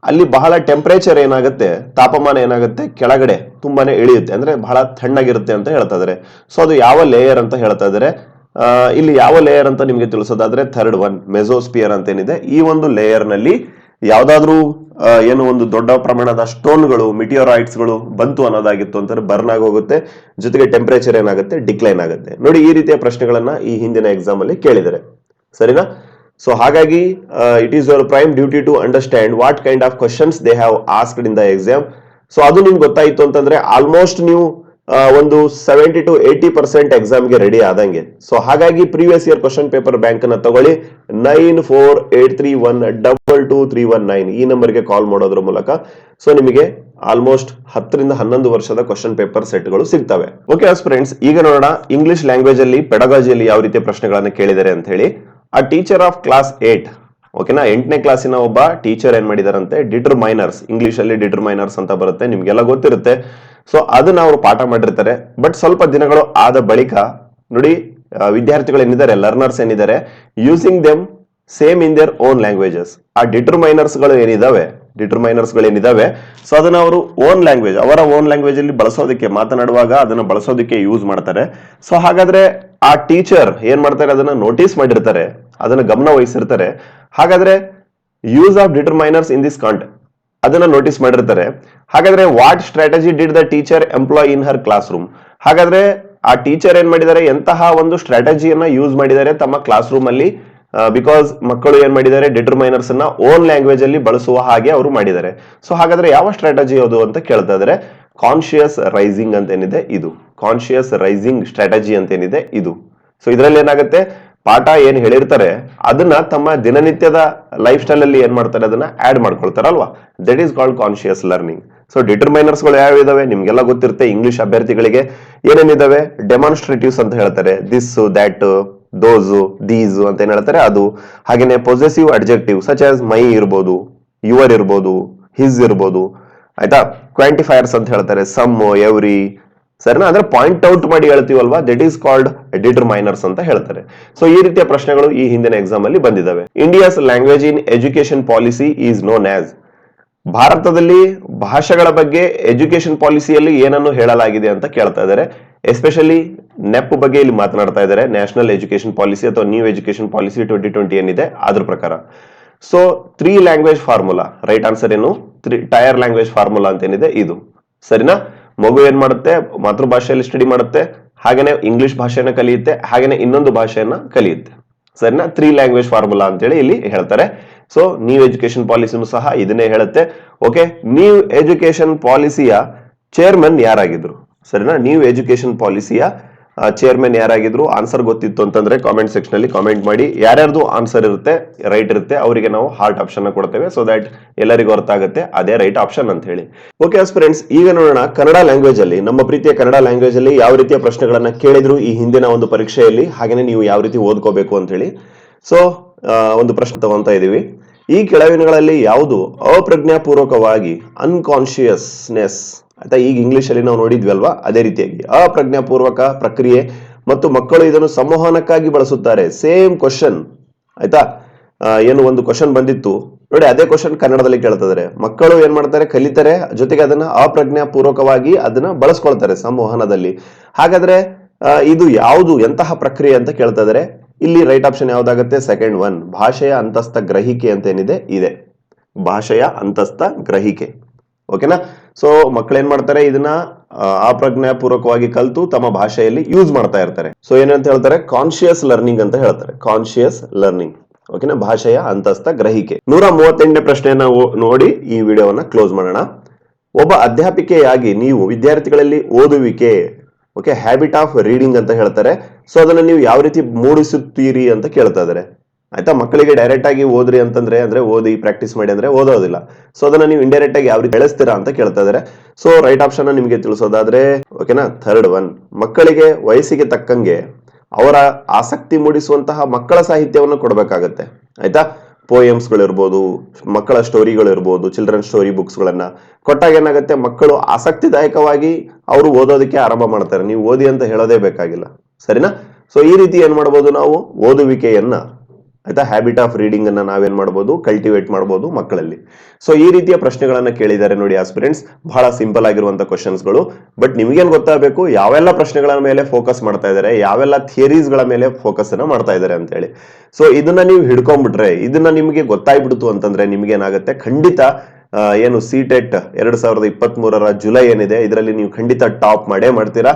Speaker 1: ಅಲ್ಲಿ ಬಹಳ ಟೆಂಪರೇಚರ್ ಏನಾಗುತ್ತೆ, ತಾಪಮಾನ ಏನಾಗುತ್ತೆ, ಕೆಳಗಡೆ ತುಂಬಾನೇ ಇಳಿಯುತ್ತೆ, ಅಂದ್ರೆ ಬಹಳ ತಣ್ಣಗಿರುತ್ತೆ ಅಂತ ಹೇಳ್ತಾ ಇದಾರೆ. ಸೊ ಅದು ಯಾವ ಲೇಯರ್ ಅಂತ ಹೇಳ್ತಾ ಇದಾರೆ. ಇಲ್ಲಿ ಯಾವ ಲೇಯರ್ ಅಂತ ನಿಮ್ಗೆ ತಿಳಿಸೋದಾದ್ರೆ ಥರ್ಡ್ ಒನ್ ಮೆಸೋಸ್ಪಿಯರ್ ಅಂತ ಏನಿದೆ, ಈ ಒಂದು ಲೇಯರ್ ನಲ್ಲಿ ಯಾವ್ದಾದ್ರೂ ಏನು ಒಂದು ದೊಡ್ಡ ಪ್ರಮಾಣದ ಸ್ಟೋನ್ಗಳು, ಮಿಟಿಯೋರಾಯ್ಡ್ಸ್ ಗಳು ಬಂತು ಅನ್ನೋದಾಗಿತ್ತು ಅಂತಂದ್ರೆ ಬರ್ನ್ ಆಗೋಗುತ್ತೆ, ಜೊತೆಗೆ ಟೆಂಪರೇಚರ್ ಏನಾಗುತ್ತೆ? ಡಿಕ್ಲೈನ್ ಆಗುತ್ತೆ. ನೋಡಿ, ಈ ರೀತಿಯ ಪ್ರಶ್ನೆಗಳನ್ನ ಈ ಹಿಂದಿನ ಎಕ್ಸಾಮ್ ಅಲ್ಲಿ ಕೇಳಿದರೆ, ಸರಿನಾ? ಸೊ ಹಾಗಾಗಿ it is your prime duty to understand what kind of questions they have asked in the exam. So ಅದು ನಿಮ್ಗೆ ಗೊತ್ತಾಯ್ತು ಅಂತಂದ್ರೆ ಆಲ್ಮೋಸ್ಟ್ ನೀವು ಒಂದು 70 to 80% ಎಕ್ಸಾಮ್ಗೆ ರೆಡಿ ಆದಂಗೆ. ಸೊ ಹಾಗಾಗಿ previous year question paper bank ಅನ್ನ ತಗೊಳ್ಳಿ. 9483122319 ಈ ನಂಬರ್ಗೆ ಕಾಲ್ ಮಾಡೋದ್ರ ಮೂಲಕ ಸೊ ನಿಮಗೆ ಆಲ್ಮೋಸ್ಟ್ 10 ರಿಂದ 11 ವರ್ಷದ ಕ್ವಶನ್ ಪೇಪರ್ ಸೆಟ್ಗಳು ಸಿಗ್ತವೆ. ಓಕೆ ಫ್ರೆಂಡ್ಸ್, ಈಗ ನೋಡೋಣ ಇಂಗ್ಲಿಷ್ ಲ್ಯಾಂಗ್ವೇಜ್ ಅಲ್ಲಿ ಪೆಡಗಾಜಿಯಲ್ಲಿ ಯಾವ ರೀತಿಯ ಪ್ರಶ್ನೆಗಳನ್ನ ಕೇಳಿದ್ದಾರೆ ಅಂತ ಹೇಳಿ. ಆ ಟೀಚರ್ ಆಫ್ ಕ್ಲಾಸ್ 8, ಓಕೆನಾ, 8ನೇ ಕ್ಲಾಸಿನ ಒಬ್ಬ ಟೀಚರ್ ಏನ್ ಮಾಡಿದಾರಂತೆ, ಡಿಟರ್ಮೈನರ್ಸ್, ಇಂಗ್ಲಿಷ್ ಅಲ್ಲಿ ಡಿಟರ್ಮೈನರ್ಸ್ ಅಂತ ಬರುತ್ತೆ, ನಿಮ್ಗೆಲ್ಲ ಗೊತ್ತಿರುತ್ತೆ. ಸೊ ಅದನ್ನ ಅವರು ಪಾಠ ಮಾಡಿರ್ತಾರೆ. ಬಟ್ ಸ್ವಲ್ಪ ದಿನಗಳು ಆದ ಬಳಿಕ ನೋಡಿ, ವಿದ್ಯಾರ್ಥಿಗಳು ಏನಿದ್ದಾರೆ, ಲರ್ನರ್ಸ್ ಏನಿದ್ದಾರೆ, using them same in their own languages. ಆ ಡಿಟರ್ಮೈನರ್ಸ್ ಗಳು ಏನಿದಾವೆ ಸೊ ಅದನ್ನ ಅವರು ಅವರ ಓನ್ ಲ್ಯಾಂಗ್ವೇಜ್ ಅಲ್ಲಿ ಬಳಸೋದಕ್ಕೆ, ಮಾತನಾಡುವಾಗ ಅದನ್ನ ಬಳಸೋದಕ್ಕೆ ಯೂಸ್ ಮಾಡ್ತಾರೆ. ಸೊ ಹಾಗಾದ್ರೆ ಆ ಟೀಚರ್ ಏನ್ ಮಾಡ್ತಾರೆ? ಅದನ್ನ ನೋಟಿಸ್ ಮಾಡಿರ್ತಾರೆ, ಅದನ್ನ ಗಮನ ವಹಿಸಿರ್ತಾರೆ. ಹಾಗಾದ್ರೆ use of determiners in this context ಅದನ್ನ ನೋಟಿಸ್ ಮಾಡಿರ್ತಾರೆ. ಹಾಗಾದ್ರೆ what strategy did the teacher employ in her classroom? ಹಾಗಾದ್ರೆ ಆ ಟೀಚರ್ ಏನ್ ಮಾಡಿದ್ದಾರೆ? ಎಂತಹ ಒಂದು ಸ್ಟ್ರಾಟಜಿಯನ್ನ ಯೂಸ್ ಮಾಡಿದ್ದಾರೆ ತಮ್ಮ ಕ್ಲಾಸ್ ರೂಮ್ ಅಲ್ಲಿ? ಬಿಕಾಸ್ ಮಕ್ಕಳು ಏನ್ ಮಾಡಿದ್ದಾರೆ? ಡಿಟರ್ಮೈನರ್ಸ್ ಅನ್ನ ಓನ್ ಲ್ಯಾಂಗ್ವೇಜ್ ಅಲ್ಲಿ ಬಳಸುವ ಹಾಗೆ ಅವರು ಮಾಡಿದ್ದಾರೆ. ಸೊ ಹಾಗಾದ್ರೆ ಯಾವ ಸ್ಟ್ರಾಟಜಿ ಅದು ಅಂತ ಕೇಳ್ತಾ ಇದ್ದಾರೆ. ಕಾನ್ಶಿಯಸ್ ರೈಸಿಂಗ್ ಅಂತ ಏನಿದೆ ಇದು, ಕಾನ್ಶಿಯಸ್ ರೈಸಿಂಗ್ ಸ್ಟ್ರಾಟಜಿ ಅಂತ ಏನಿದೆ ಇದು. ಸೊ ಇದರಲ್ಲಿ ಏನಾಗುತ್ತೆ? ಪಾಠ ಏನ್ ಹೇಳಿರ್ತಾರೆ ಅದನ್ನ ತಮ್ಮ ದಿನನಿತ್ಯದ ಲೈಫ್ ಸ್ಟೈಲ್ ಅಲ್ಲಿ ಏನ್ ಮಾಡ್ತಾರೆ? ಅದನ್ನ ಆಡ್ ಮಾಡ್ಕೊಳ್ತಾರಲ್ವಾ, that is called conscious learning. So determiners ಗಳು ಯಾವ ಇದಾವೆ ನಿಮ್ಗೆಲ್ಲ ಗೊತ್ತಿರುತ್ತೆ. ಇಂಗ್ಲಿಷ್ ಅಭ್ಯರ್ಥಿಗಳಿಗೆ ಏನೇನಿದಾವೆ? ಡೆಮಾನ್ಸ್ಟ್ರೇಟಿವ್ಸ್ ಅಂತ ಹೇಳ್ತಾರೆ, ದಿಸ್, ದಟ್, ದೋಸ್, ದೀಸ್ ಅಂತ ಏನ್ ಹೇಳ್ತಾರೆ ಅದು. ಹಾಗೇನೆ ಪೊಸೆಸಿವ್ ಅಡ್ಜೆಕ್ಟಿವ್ ಸಚ್ ಆಸ್ ಮೈ ಇರ್ಬೋದು, ಯುವರ್ ಇರ್ಬೋದು, ಹಿಸ್ ಇರ್ಬೋದು, ಆಯ್ತಾ. ಕ್ವಾಂಟಿಫೈಯರ್ಸ್ ಅಂತ ಹೇಳ್ತಾರೆ, ಸಮ್, ಎವ್ರಿ, ಸರಿನಾ? ಅಂದ್ರೆ ಪಾಯಿಂಟ್ ಔಟ್ ಮಾಡಿ ಹೇಳ್ತೀವಲ್ವಾ, ದಟ್ ಈಸ್ ಕಾಲ್ಡ್ ಡಿಟರ್ಮೈನರ್ಸ್ ಅಂತ ಹೇಳ್ತಾರೆ. ಸೊ ಈ ರೀತಿಯ ಪ್ರಶ್ನೆಗಳು ಈ ಹಿಂದಿನ ಎಕ್ಸಾಮ್ ಅಲ್ಲಿ ಬಂದಿದ್ದಾವೆ. India's language in education policy is known as. ಭಾರತದಲ್ಲಿ ಭಾಷೆಗಳ ಬಗ್ಗೆ ಎಜುಕೇಶನ್ ಪಾಲಿಸಿಯಲ್ಲಿ ಏನನ್ನು ಹೇಳಲಾಗಿದೆ ಅಂತ ಕೇಳ್ತಾ ಇದ್ದಾರೆ. ಎಸ್ಪೆಷಲಿ ನೆಪ್ ಬಗ್ಗೆ ಇಲ್ಲಿ ಮಾತನಾಡ್ತಾ ಇದ್ದಾರೆ, ನ್ಯಾಷನಲ್ ಎಜುಕೇಶನ್ ಪಾಲಿಸಿ ಅಥವಾ ನ್ಯೂ ಎಜುಕೇಶನ್ ಪಾಲಿಸಿ 2020 ಏನಿದೆ ಅದ್ರ ಪ್ರಕಾರ. So 3 language formula, right answer ಏನು? ಟೈರ್ ಲ್ಯಾಂಗ್ವೇಜ್ ಫಾರ್ಮುಲಾ ಅಂತ ಏನಿದೆ ಇದು, ಸರಿನಾ? ಮಗು ಏನ್ ಮಾಡುತ್ತೆ? ಮಾತೃಭಾಷೆಯಲ್ಲಿ ಸ್ಟಡಿ ಮಾಡುತ್ತೆ, ಹಾಗೇನೆ ಇಂಗ್ಲಿಷ್ ಭಾಷೆಯನ್ನ ಕಲಿಯುತ್ತೆ, ಹಾಗೇನೆ ಇನ್ನೊಂದು ಭಾಷೆಯನ್ನ ಕಲಿಯುತ್ತೆ, ಸರಿನಾ? 3 ಲ್ಯಾಂಗ್ವೇಜ್ ಫಾರ್ಮುಲಾ ಅಂತೇಳಿ ಇಲ್ಲಿ ಹೇಳ್ತಾರೆ. ಸೊ ನ್ಯೂ ಎಜುಕೇಶನ್ ಪಾಲಿಸಿನೂ ಸಹ ಇದನ್ನೇ ಹೇಳುತ್ತೆ. ಓಕೆ, ನ್ಯೂ ಎಜುಕೇಶನ್ ಪಾಲಿಸಿಯ ಚೇರ್ಮನ್ ಯಾರಾಗಿದ್ರು? ಸರಿನಾ? ನ್ಯೂ ಎಜುಕೇಶನ್ ಪಾಲಿಸಿಯ ಚೇರ್ಮನ್ ಯಾರಾಗಿದ್ರು? ಆನ್ಸರ್ ಗೊತ್ತಿತ್ತು ಅಂತಂದ್ರೆ ಕಾಮೆಂಟ್ ಸೆಕ್ಷನ್ ಅಲ್ಲಿ ಕಾಮೆಂಟ್ ಮಾಡಿ. ಯಾರ್ಯಾರ್ದು ಆನ್ಸರ್ ಇರುತ್ತೆ, ರೈಟ್ ಇರುತ್ತೆ, ಅವರಿಗೆ ನಾವು ಹಾರ್ಟ್ ಆಪ್ಷನ್ ಕೊಡ್ತೇವೆ. ಸೊ ದಟ್ ಎಲ್ಲರಿಗೂ ಅರ್ಥ ಆಗುತ್ತೆ ಅದೇ ರೈಟ್ ಆಪ್ಷನ್ ಅಂತ ಹೇಳಿ. ಓಕೆ ಫ್ರೆಂಡ್ಸ್, ಈಗ ನೋಡೋಣ ಕನ್ನಡ ಲ್ಯಾಂಗ್ವೇಜ್ ಅಲ್ಲಿ, ನಮ್ಮ ಪ್ರೀತಿಯ ಕನ್ನಡ ಲ್ಯಾಂಗ್ವೇಜ್ ಅಲ್ಲಿ ಯಾವ ರೀತಿಯ ಪ್ರಶ್ನೆಗಳನ್ನ ಕೇಳಿದ್ರು ಈ ಹಿಂದಿನ ಒಂದು ಪರೀಕ್ಷೆಯಲ್ಲಿ, ಹಾಗೇನೆ ನೀವು ಯಾವ ರೀತಿ ಓದ್ಕೋಬೇಕು ಅಂತ ಹೇಳಿ. ಸೊ ಒಂದು ಪ್ರಶ್ನೆ ತಗೊಂತ ಇದೀವಿ. ಈ ಕೆಳಗಿನಗಳಲ್ಲಿ ಯಾವುದು ಅಪ್ರಜ್ಞಾಪೂರ್ವಕವಾಗಿ, ಅನ್ಕಾನ್ಶಿಯಸ್ನೆಸ್, ಆಯ್ತಾ, ಈಗ ಇಂಗ್ಲಿಷ್ ಅಲ್ಲಿ ನಾವು ನೋಡಿದ್ವಿ ಅಲ್ವಾ, ಅದೇ ರೀತಿಯಾಗಿ ಅಪ್ರಜ್ಞಾಪೂರ್ವಕ ಪ್ರಕ್ರಿಯೆ ಮತ್ತು ಮಕ್ಕಳು ಇದನ್ನು ಸಂವಹನಕ್ಕಾಗಿ ಬಳಸುತ್ತಾರೆ. ಸೇಮ್ ಕ್ವಶನ್, ಆಯ್ತಾ. ಏನು ಒಂದು ಕ್ವಶನ್ ಬಂದಿತ್ತು ನೋಡಿ ಅದೇ ಕ್ವಶನ್ ಕನ್ನಡದಲ್ಲಿ ಕೇಳ್ತಿದ್ದಾರೆ. ಮಕ್ಕಳು ಏನ್ ಮಾಡ್ತಾರೆ, ಕಲಿತಾರೆ, ಜೊತೆಗೆ ಅದನ್ನ ಅಪ್ರಜ್ಞಾಪೂರ್ವಕವಾಗಿ ಅದನ್ನ ಬಳಸ್ಕೊಳ್ತಾರೆ ಸಂವಹನದಲ್ಲಿ. ಹಾಗಾದ್ರೆ ಇದು ಯಾವುದು, ಎಂತಹ ಪ್ರಕ್ರಿಯೆ ಅಂತ ಕೇಳ್ತಾ ಇದಾರೆ. ಇಲ್ಲಿ ರೈಟ್ ಆಪ್ಷನ್ ಯಾವ್ದಾಗುತ್ತೆ, ಸೆಕೆಂಡ್ ಒನ್, ಭಾಷೆಯ ಅಂತಸ್ಥ ಗ್ರಹಿಕೆ ಅಂತ ಏನಿದೆ ಇದೆ, ಭಾಷೆಯ ಅಂತಸ್ಥ ಗ್ರಹಿಕೆ. ಓಕೆನಾ. ಸೊ ಮಕ್ಕಳು ಏನ್ ಮಾಡ್ತಾರೆ, ಇದನ್ನ ಅಪ್ರಜ್ಞಾಪೂರ್ವಕವಾಗಿ ಕಲಿತು ತಮ್ಮ ಭಾಷೆಯಲ್ಲಿ ಯೂಸ್ ಮಾಡ್ತಾ ಇರ್ತಾರೆ. ಸೊ ಏನಂತ ಹೇಳ್ತಾರೆ, ಕಾನ್ಶಿಯಸ್ ಲರ್ನಿಂಗ್ ಅಂತ ಹೇಳ್ತಾರೆ, ಕಾನ್ಶಿಯಸ್ ಲರ್ನಿಂಗ್. ಓಕೆನಾ, ಭಾಷೆಯ ಅಂತಸ್ಥ ಗ್ರಹಿಕೆ. 138ನೇ ಪ್ರಶ್ನೆಯನ್ನ ನೋಡಿ ಈ ವಿಡಿಯೋವನ್ನ ಕ್ಲೋಸ್ ಮಾಡೋಣ. ಒಬ್ಬ ಅಧ್ಯಾಪಿಕೆಯಾಗಿ ನೀವು ವಿದ್ಯಾರ್ಥಿಗಳಲ್ಲಿ ಓದುವಿಕೆ, ಓಕೆ, ಹ್ಯಾಬಿಟ್ ಆಫ್ ರೀಡಿಂಗ್ ಅಂತ ಹೇಳ್ತಾರೆ. ಸೊ ಅದನ್ನ ನೀವು ಯಾವ ರೀತಿ ಮೂಡಿಸುತ್ತೀರಿ ಅಂತ ಕೇಳ್ತಾ ಇದಾರೆ. ಆಯ್ತಾ, ಮಕ್ಕಳಿಗೆ ಡೈರೆಕ್ಟ್ ಆಗಿ ಓದ್ರಿ ಅಂತಂದ್ರೆ, ಅಂದ್ರೆ ಓದಿ ಪ್ರಾಕ್ಟೀಸ್ ಮಾಡಿ ಅಂದ್ರೆ ಓದೋದಿಲ್ಲ. ಸೊ ಅದನ್ನ ನೀವು ಇಂಡೈರೆಕ್ಟ್ ಆಗಿ ಯಾವ ರೀತಿ ಬೆಳೆಸ್ತೀರಾ ಅಂತ ಕೇಳ್ತಾ ಇದಾರೆ. ಸೊ ರೈಟ್ ಆಪ್ಷನ್ ನಿಮಗೆ ತಿಳಿಸೋದಾದ್ರೆ, ಓಕೆನಾ, ಥರ್ಡ್ ಒನ್, ಮಕ್ಕಳಿಗೆ ವಯಸ್ಸಿಗೆ ತಕ್ಕಂಗೆ ಅವರ ಆಸಕ್ತಿ ಮೂಡಿಸುವಂತಹ ಮಕ್ಕಳ ಸಾಹಿತ್ಯವನ್ನು ಕೊಡಬೇಕಾಗತ್ತೆ. ಆಯ್ತಾ, ಪೋಯಮ್ಸ್ ಗಳಿರ್ಬೋದು, ಮಕ್ಕಳ ಸ್ಟೋರಿಗಳು ಇರ್ಬೋದು, ಚಿಲ್ಡ್ರನ್ ಸ್ಟೋರಿ ಬುಕ್ಸ್ ಗಳನ್ನ ಕೊಟ್ಟಾಗ ಏನಾಗುತ್ತೆ, ಮಕ್ಕಳು ಆಸಕ್ತಿದಾಯಕವಾಗಿ ಅವರು ಓದೋದಕ್ಕೆ ಆರಂಭ ಮಾಡ್ತಾರೆ. ನೀವು ಓದಿ ಅಂತ ಹೇಳೋದೇ ಬೇಕಾಗಿಲ್ಲ, ಸರಿನಾ. ಸೊ ಈ ರೀತಿ ಏನ್ ಮಾಡಬಹುದು ನಾವು, ಓದುವಿಕೆಯನ್ನ, ಆಯ್ತಾ, ಹ್ಯಾಬಿಟ್ ಆಫ್ ರೀಡಿಂಗ್ ಅನ್ನ ನಾವೇನ್ ಮಾಡಬಹುದು, ಕಲ್ಟಿವೇಟ್ ಮಾಡಬಹುದು ಮಕ್ಕಳಲ್ಲಿ. ಸೊ ಈ ರೀತಿಯ ಪ್ರಶ್ನೆಗಳನ್ನ ಕೇಳಿದ್ದಾರೆ ನೋಡಿ ಆಸ್ಪಿರೆಂಟ್ಸ್. ಬಹಳ ಸಿಂಪಲ್ ಆಗಿರುವಂತ ಕ್ವಶನ್ಸ್ಗಳು. ಬಟ್ ನಿಮ್ಗೇನ್ ಗೊತ್ತಾಗಬೇಕು, ಯಾವೆಲ್ಲ ಪ್ರಶ್ನೆಗಳ ಮೇಲೆ ಫೋಕಸ್ ಮಾಡ್ತಾ ಇದ್ದಾರೆ, ಯಾವೆಲ್ಲ ಥಿಯರೀಸ್ ಗಳ ಮೇಲೆ ಫೋಕಸ್ ಅನ್ನ ಮಾಡ್ತಾ ಇದ್ದಾರೆ ಅಂತ ಹೇಳಿ. ಸೊ ಇದನ್ನ ನೀವು ಹಿಡ್ಕೊಂಡ್ಬಿಟ್ರೆ, ಇದನ್ನ ನಿಮಗೆ ಗೊತ್ತಾಗ್ಬಿಡ್ತು ಅಂತಂದ್ರೆ ನಿಮ್ಗೇನಾಗುತ್ತೆ, ಖಂಡಿತ ಏನು ಸಿಟೆಟ್ 2023 ಜುಲೈ ಏನಿದೆ, ಇದರಲ್ಲಿ ನೀವು ಖಂಡಿತ ಟಾಪ್ ಮಾಡೇ ಮಾಡ್ತೀರಾ.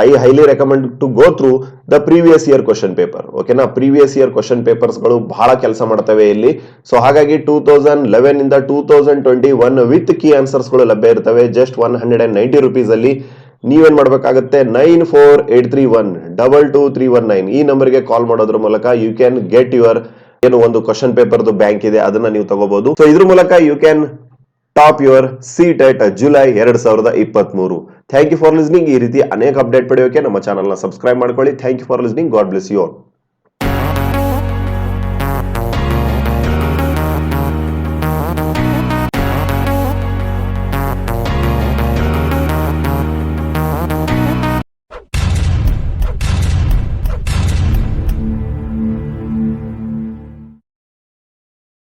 Speaker 1: I highly recommend to go through the previous year question paper. ಓಕೆನಾ, ಪ್ರೀವಿಯಸ್ ಇಯರ್ ಕ್ವಶನ್ ಪೇಪರ್ಸ್ ಗಳು ಬಹಳ ಕೆಲಸ ಮಾಡ್ತವೆ ಇಲ್ಲಿ. ಸೊ ಹಾಗಾಗಿ 2011 ಇಂದ 2021 ವಿತ್ ಕೀ ಆನ್ಸರ್ಸ್ ಗಳು ಲಭ್ಯ ಇರ್ತವೆ. ಜಸ್ಟ್ 190 rupees ಅಲ್ಲಿ ನೀವೇನ್ ಮಾಡ್ಬೇಕಾಗುತ್ತೆ, 9483122319 ಈ ನಂಬರ್ಗೆ ಕಾಲ್ ಮಾಡೋದ್ರ ಮೂಲಕ ಯು ಕ್ಯಾನ್ ಗೆಟ್ ಯುವರ್ ಏನು ಒಂದು ಕ್ವಶನ್ ಪೇಪರ್ದು ಬ್ಯಾಂಕ್ ಇದೆ, ಅದನ್ನ ನೀವು ತಗೋಬಹುದು. ಸೊ ಇದ್ರ ಮೂಲಕ you can top your CTET July 2023. Thank you for listening. ಈ ರೀತಿ ಅನೇಕ ಅಪ್ಡೇಟ್ ಪಡೆಯೋಕೆ ನಮ್ಮ ಚಾನಲ್ ನ ಸಬ್ಸ್ಕ್ರೈಬ್ ಮಾಡ್ಕೊಳ್ಳಿ. Thank you for listening. God bless you all.